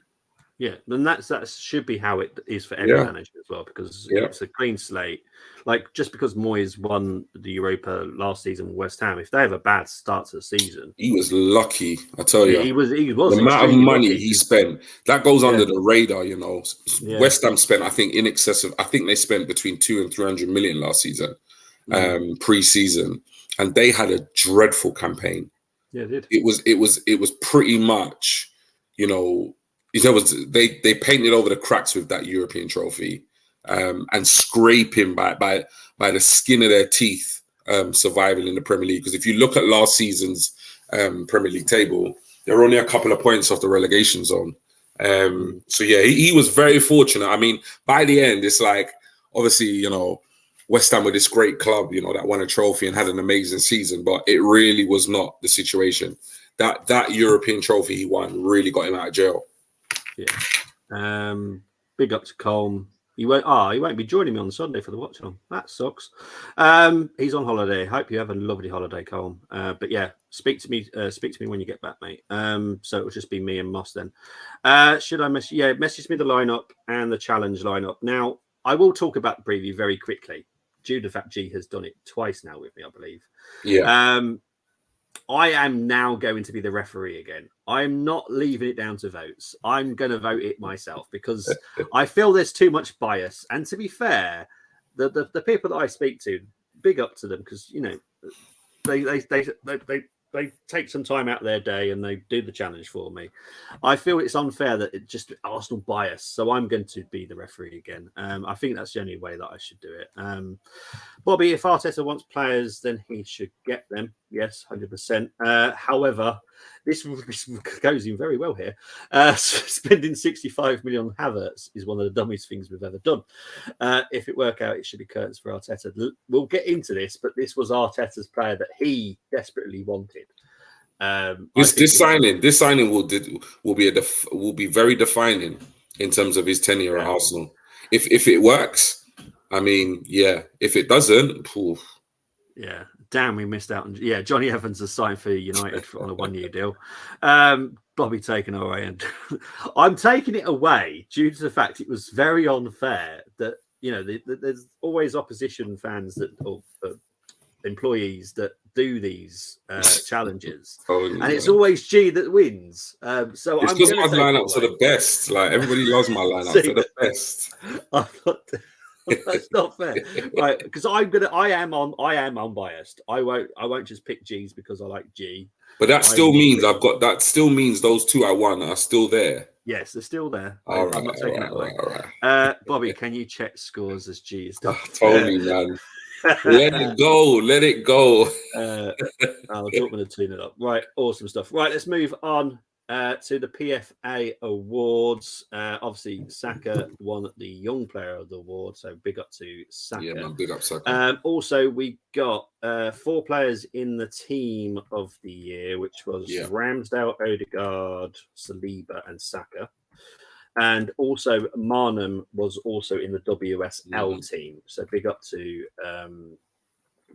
[SPEAKER 3] Yeah, and that should be how it is for every manager as well, because it's a clean slate. Like, just because Moyes won the Europa last season with West Ham, if they have a bad start to the season,
[SPEAKER 4] he was lucky. I tell you,
[SPEAKER 3] he was. The
[SPEAKER 4] amount of money he spent that goes under the radar.
[SPEAKER 3] West
[SPEAKER 4] Ham spent, I think, in excess of. I think they spent between 200 and 300 million last season, pre-season, and they had a dreadful campaign.
[SPEAKER 3] Yeah, it did.
[SPEAKER 4] It was pretty much, they painted over the cracks with that European trophy. And scraping by the skin of their teeth, surviving in the Premier League. Because if you look at last season's Premier League table, they're only a couple of points off the relegation zone. So yeah, he was very fortunate. I mean, by the end, it's like, obviously, West Ham were this great club, that won a trophy and had an amazing season, but it really was not the situation. That European trophy he won really got him out of jail.
[SPEAKER 3] Yeah. Big up to Colm. He won't be joining me on Sunday for the watch on. That sucks. He's on holiday. Hope you have a lovely holiday, Colm. But yeah, speak to me when you get back, mate. So it'll just be me and Moss then. Should I message? Yeah, message me the lineup and the challenge lineup. Now, I will talk about the preview very quickly, due to the fact G has done it twice now with me, I believe.
[SPEAKER 4] Yeah.
[SPEAKER 3] I am now going to be the referee again. I'm not leaving it down to votes. I'm going to vote it myself because I feel there's too much bias. And to be fair, the people that I speak to, big up to them because they they take some time out of their day and they do the challenge for me. I feel it's unfair that it's just Arsenal bias, so I'm going to be the referee again. I think that's the only way that I should do it. Bobby, if Arteta wants players, then he should get them. Yes, 100%. However, this goes in very well here. Spending 65 million on Havertz is one of the dumbest things we've ever done. If it work out, it should be curtains for Arteta. We'll get into this, but this was Arteta's player that he desperately wanted.
[SPEAKER 4] This signing will be very defining in terms of his tenure at Arsenal. If it works, I mean, yeah. If it doesn't, poof.
[SPEAKER 3] Yeah, damn, we missed out on. Yeah, Johnny Evans has signed for United on a 1-year deal. Bobby taken away, and I'm taking it away due to the fact it was very unfair that there's always opposition fans or employees that do these challenges, and it's always G that wins. So
[SPEAKER 4] it's because my lineups are the best. Like everybody loves my lineups are the best.
[SPEAKER 3] That's not fair, right? Because I am unbiased. I won't just pick G's because I like G.
[SPEAKER 4] But that still means that still means those two I won are still there.
[SPEAKER 3] Yes, they're still there.
[SPEAKER 4] I'm
[SPEAKER 3] not taking that away.
[SPEAKER 4] All right.
[SPEAKER 3] Bobby, can you check scores as G is done?
[SPEAKER 4] Totally, man. Let it go. Let it go.
[SPEAKER 3] Dortmund are 2-0 up. Right, awesome stuff. Right, let's move on to the PFA Awards. Obviously, Saka won the Young Player of the Award, so big up to Saka.
[SPEAKER 4] Yeah, man, big up Saka.
[SPEAKER 3] Also, we got 4 players in the Team of the Year, which was Ramsdale, Odegaard, Saliba, and Saka. And also, Marnham was also in the WSL team, so big up to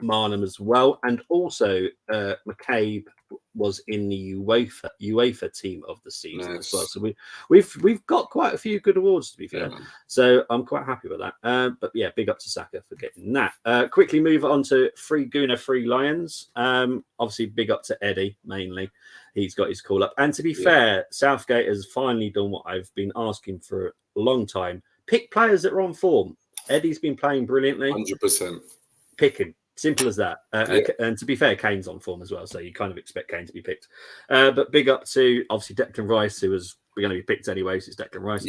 [SPEAKER 3] Marnham as well. And also, McCabe was in the UEFA team of the season as well. So we've got quite a few good awards, to be fair. So I'm quite happy with that. But yeah, big up to Saka for getting that. Quickly move on to Free Gooner, Free Lions. Obviously, big up to Eddie mainly. He's got his call up. And to be fair, Southgate has finally done what I've been asking for a long time. Pick players that are on form. Eddie's been playing brilliantly.
[SPEAKER 4] 100%.
[SPEAKER 3] Pick him. Simple as that. And to be fair, Kane's on form as well, so you kind of expect Kane to be picked. But big up to, obviously, Declan Rice, who was going to be picked anyway, so it's Declan Rice.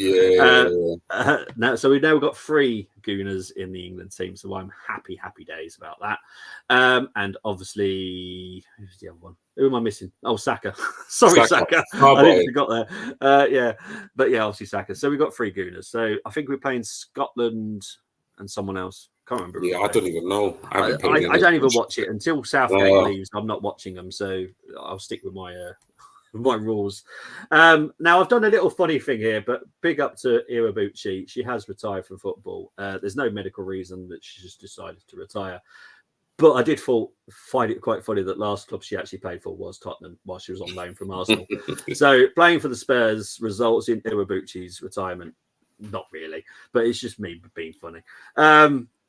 [SPEAKER 3] Now, so we've now got 3 Gooners in the England team, so I'm happy days about that. And obviously, who's the other one? Who am I missing? Oh, Saka. Sorry, Saka. I didn't forgot there. But yeah, obviously Saka. So we've got 3 Gooners. So I think we're playing Scotland and someone else. Can't remember.
[SPEAKER 4] Yeah, I don't even know.
[SPEAKER 3] I don't even watch it until Southgate leaves. I'm not watching them, so I'll stick with my rules. Now I've done a little funny thing here, but big up to Iwabuchi. She has retired from football. There's no medical reason that she just decided to retire. But I did find it quite funny that last club she actually played for was Tottenham while she was on loan from Arsenal. So playing for the Spurs results in Iwabuchi's retirement. Not really, but it's just me being funny.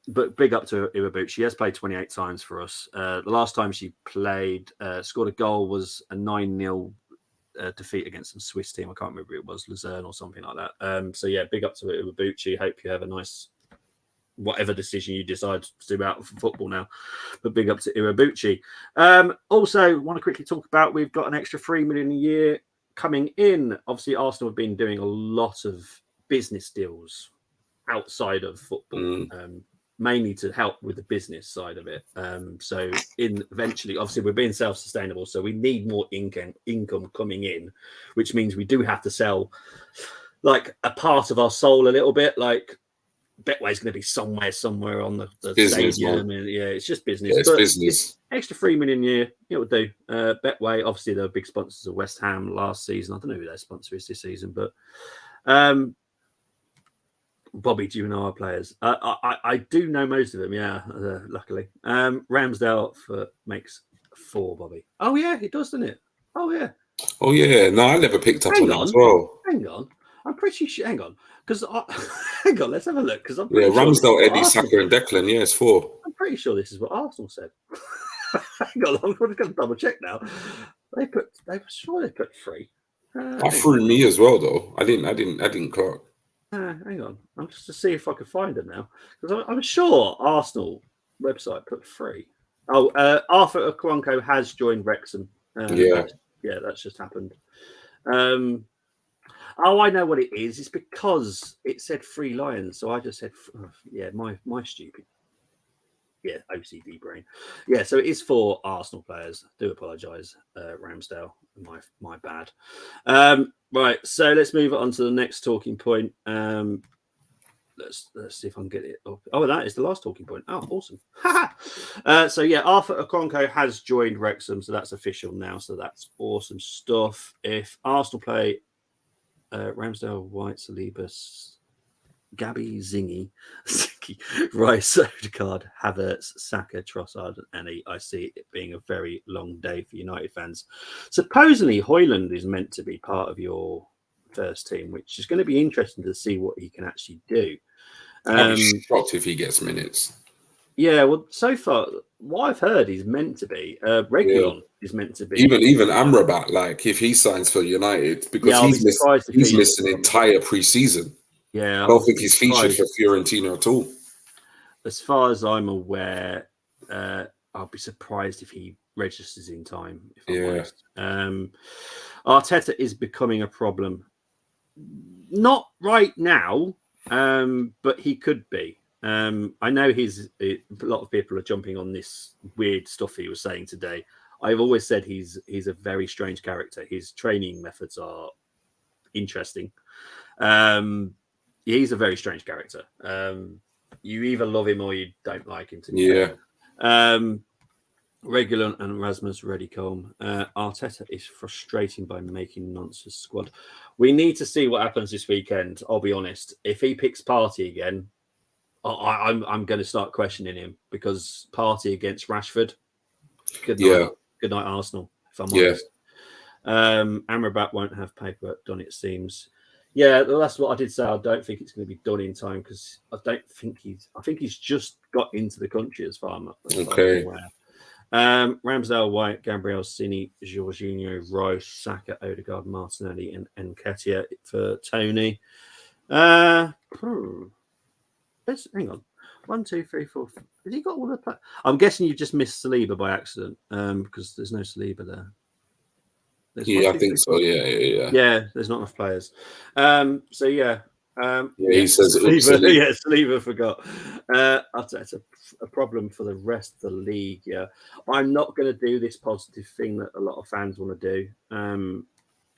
[SPEAKER 3] But big up to Iwabuchi. She has played 28 times for us. The last time she played, scored a goal was a 9-0 defeat against some Swiss team. I can't remember it was Luzerne or something like that. So yeah, big up to Iwabuchi. Hope you have a nice whatever decision you decide to do out for football now. But big up to Iwabuchi. Also, want to quickly talk about we've got an extra 3 million a year coming in. Obviously, Arsenal have been doing a lot of business deals outside of football. Mainly to help with the business side of it. So eventually, obviously, we're being self-sustainable, so we need more income coming in, which means we do have to sell like a part of our soul a little bit. Like Betway's going to be somewhere on the
[SPEAKER 4] business,
[SPEAKER 3] stadium. And, yeah, it's just business.
[SPEAKER 4] Yeah, it's business.
[SPEAKER 3] It's extra 3 million a year, it would do. Betway, obviously, they're big sponsors of West Ham last season. I don't know who their sponsor is this season, but Bobby, do you know our players? I do know most of them, luckily. Ramsdale makes 4, Bobby. Oh, yeah, it does, doesn't it? Oh, yeah.
[SPEAKER 4] Oh, yeah. No, I never picked up on that as well.
[SPEAKER 3] Hang on. I'm pretty sure. Hang on. Because hang on, let's have a look. Because I'm
[SPEAKER 4] Ramsdale, Eddie, Saka, and Declan. Yeah, it's 4.
[SPEAKER 3] I'm pretty sure this is what Arsenal said. Hang on, I'm going to double check now. They put 3.
[SPEAKER 4] That threw me as well, though. I didn't clock.
[SPEAKER 3] Hang on, I'm just to see if I can find them now because I'm sure Arsenal website put 3. Oh, Arthur Okwanko has joined Wrexham
[SPEAKER 4] Yeah.
[SPEAKER 3] That's just happened. Oh, I know what it is. It's because it said Free Lions, so I just said, my stupid, OCD brain. Yeah, so it is for Arsenal players. I do apologise, Ramsdale. My bad. Right, so let's move on to the next talking point. Let's see if I can get it up. Oh, that is the last talking point. Oh, awesome. So yeah, Arthur Okonkwo has joined Wrexham, so that's official now. So that's awesome stuff. If Arsenal play Ramsdale, White, Saliba, Gabby, Zingy, Rice, Odegaard, Havertz, Saka, Trossard, and Annie, I see it being a very long day for United fans. Supposedly, Højlund is meant to be part of your first team, which is going to be interesting to see what he can actually do.
[SPEAKER 4] I'd be shocked if he gets minutes.
[SPEAKER 3] Yeah, well, so far, what I've heard, he's meant to be. Regulon is meant to be.
[SPEAKER 4] Even Amrabat, like if he signs for United, because he's missed an entire pre-season.
[SPEAKER 3] Yeah,
[SPEAKER 4] I don't think he's featured for Fiorentina at all.
[SPEAKER 3] As far as I'm aware, I'll be surprised if he registers in time. If I'm honest, Arteta is becoming a problem. Not right now, but he could be. I know a lot of people are jumping on this weird stuff he was saying today. I've always said he's a very strange character. His training methods are interesting. He's a very strange character. You either love him or you don't like him. Regulon and Rasmus Reddycombe. Arteta is frustrating by making nonsense squad. We need to see what happens this weekend. I'll be honest. If he picks Partey again, I'm going to start questioning him, because Partey against Rashford. Good night, Arsenal. If I'm honest. Amrabat won't have paperwork done, it seems. Yeah, well, that's what I did say. I don't think it's going to be done in time, because I think he's just got into the country as far as I'm aware. Ramsdale, White, Gabriel, Cini, Jorginho, Rice, Saka, Odegaard, Martinelli, and Nketiah for Tony. Hang on. 1, 2, 3, 4. Has he got all the? I'm guessing you just missed Saliba by accident, because there's no Saliba there.
[SPEAKER 4] I think so. Yeah.
[SPEAKER 3] There's not enough players. He says Saliba forgot. It's a problem for the rest of the league. Yeah, I'm not going to do this positive thing that a lot of fans want to do.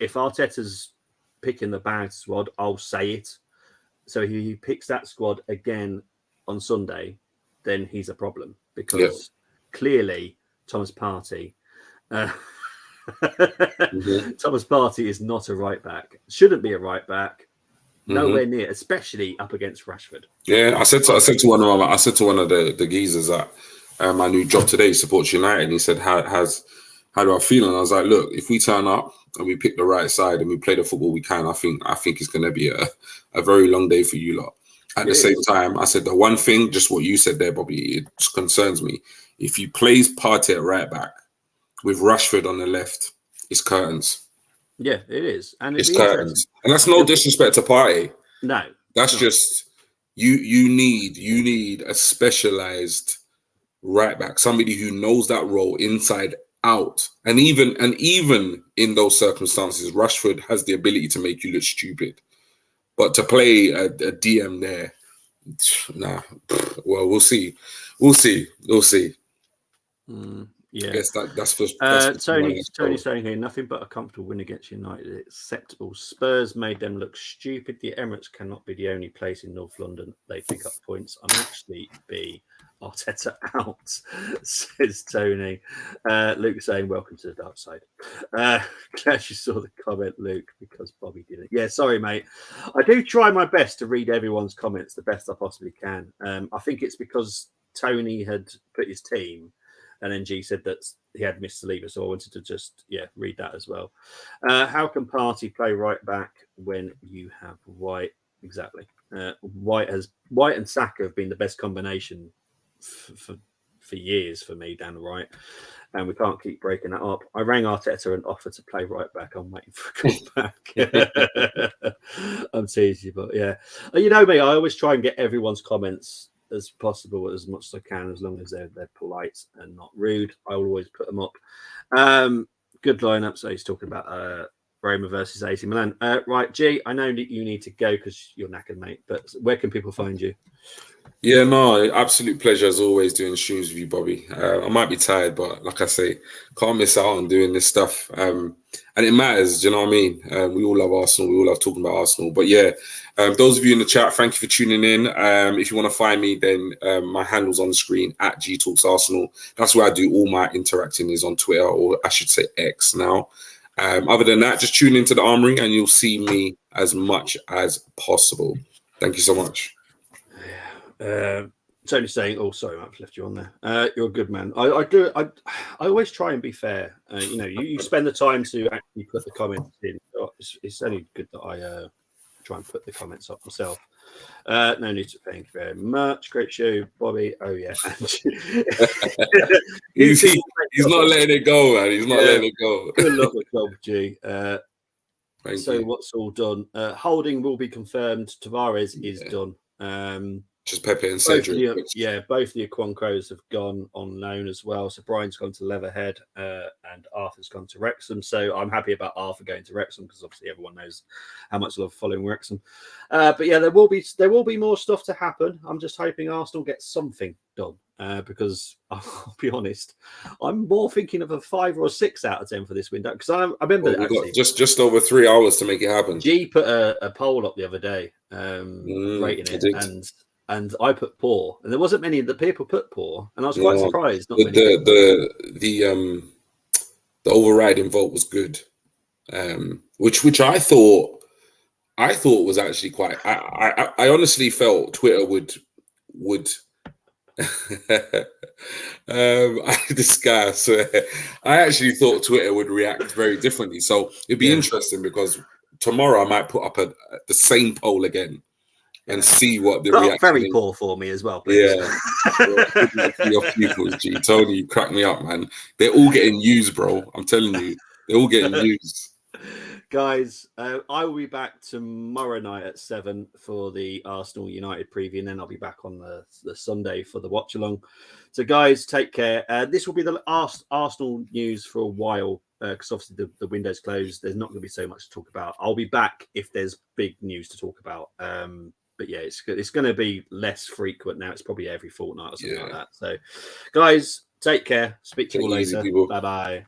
[SPEAKER 3] If Arteta's picking the bad squad, I'll say it. So if he picks that squad again on Sunday, then he's a problem, because clearly Thomas Partey. Thomas Partey is not a right back. Shouldn't be a right back. Nowhere near, especially up against Rashford.
[SPEAKER 4] Yeah, I said to one of the geezers that my new job today supports United, and he said, "How do I feel?" And I was like, "Look, if we turn up and we pick the right side and we play the football we can, I think it's going to be a very long day for you lot." At the same time, I said the one thing, just what you said there, Bobby, it just concerns me. If he plays Partey at right back with Rashford on the left, it's curtains.
[SPEAKER 3] Yeah, it is, and
[SPEAKER 4] it's curtains, and that's no disrespect to Partey.
[SPEAKER 3] No,
[SPEAKER 4] that's just you need a specialized right back, somebody who knows that role inside out, and even in those circumstances, Rashford has the ability to make you look stupid. But to play a DM there, nah. Well, we'll see.
[SPEAKER 3] Yeah,
[SPEAKER 4] I guess that's for
[SPEAKER 3] Tony saying here, nothing but a comfortable win against United. Acceptable. Spurs made them look stupid. The Emirates cannot be the only place in North London they pick up points. I'm actually Arteta out, says Tony. Luke saying, welcome to the dark side. Glad you saw the comment, Luke, because Bobby didn't. Yeah, sorry, mate. I do try my best to read everyone's comments the best I possibly can. I think it's because Tony had put his team, and then G said that he had missed Saliba, so I wanted to just read that as well. How can Partey play right back when you have White? Exactly. White and Saka have been the best combination for years for me down the right, and we can't keep breaking that up. I rang Arteta and offered to play right back. I'm waiting for a comeback. I'm teasing you, but yeah, you know me. I always try and get everyone's comments as possible, as much as I can, as long as they're polite and not rude. I will always put them up. good lineup. So he's talking about Roma versus AC Milan. Right, G, I know that you need to go because you're knackered, mate. But where can people find you?
[SPEAKER 4] Yeah, no, absolute pleasure as always doing streams with you, Bobby. I might be tired, but like I say, can't miss out on doing this stuff. And it matters, do you know what I mean? We all love Arsenal. We all love talking about Arsenal. But yeah, those of you in the chat, thank you for tuning in. If you want to find me, then my handle's on the screen at GTalksArsenal. That's where I do all my interacting is on Twitter, or I should say X now. Other than that, just tune into the Armoury and you'll see me as much as possible. Thank you so much.
[SPEAKER 3] It's only saying, oh, sorry, I've left you on there. You're a good man. I always try and be fair. You know, you spend the time to actually put the comments in. It's only good that I try and put the comments up myself. No need to thank you very much. Great show, Bobby. Oh yeah.
[SPEAKER 4] he's not letting it go, man. He's not letting it go.
[SPEAKER 3] Good luck with job, G.
[SPEAKER 4] Thank you.
[SPEAKER 3] What's all done? Holding will be confirmed. Tavares is done.
[SPEAKER 4] Just Pepe and Cedric.
[SPEAKER 3] Both the Aquancros have gone on loan as well. So Brian's gone to Leatherhead and Arthur's gone to Wrexham. So I'm happy about Arthur going to Wrexham because obviously everyone knows how much I love following Wrexham. But yeah, there will be more stuff to happen. I'm just hoping Arsenal gets something done because I'll be honest, I'm more thinking of a 5 or a 6 out of 10 for this window because I remember
[SPEAKER 4] we've got just over 3 hours to make it happen.
[SPEAKER 3] G put a poll up the other day rating it and I put poor, and there wasn't many of the people put poor, and I was quite surprised.
[SPEAKER 4] The overriding vote was good, which I thought was actually quite. I honestly felt Twitter would. This guy, I swear, I actually thought Twitter would react very differently. So it'd be interesting because tomorrow I might put up the same poll again. And see what the reaction
[SPEAKER 3] very
[SPEAKER 4] is.
[SPEAKER 3] Poor for me as well, please.
[SPEAKER 4] Your pupils, G. Tony, you crack me up, man. They're all getting used, bro. I'm telling you, they're all getting used.
[SPEAKER 3] Guys, I will be back tomorrow night at 7 for the Arsenal United preview, and then I'll be back on the Sunday for the watch along. So, guys, take care. This will be the Arsenal news for a while because obviously the window's closed. There's not going to be so much to talk about. I'll be back if there's big news to talk about. But yeah, it's going to be less frequent now. It's probably every fortnight or something like that. So, guys, take care. Speak to you all later. Bye-bye.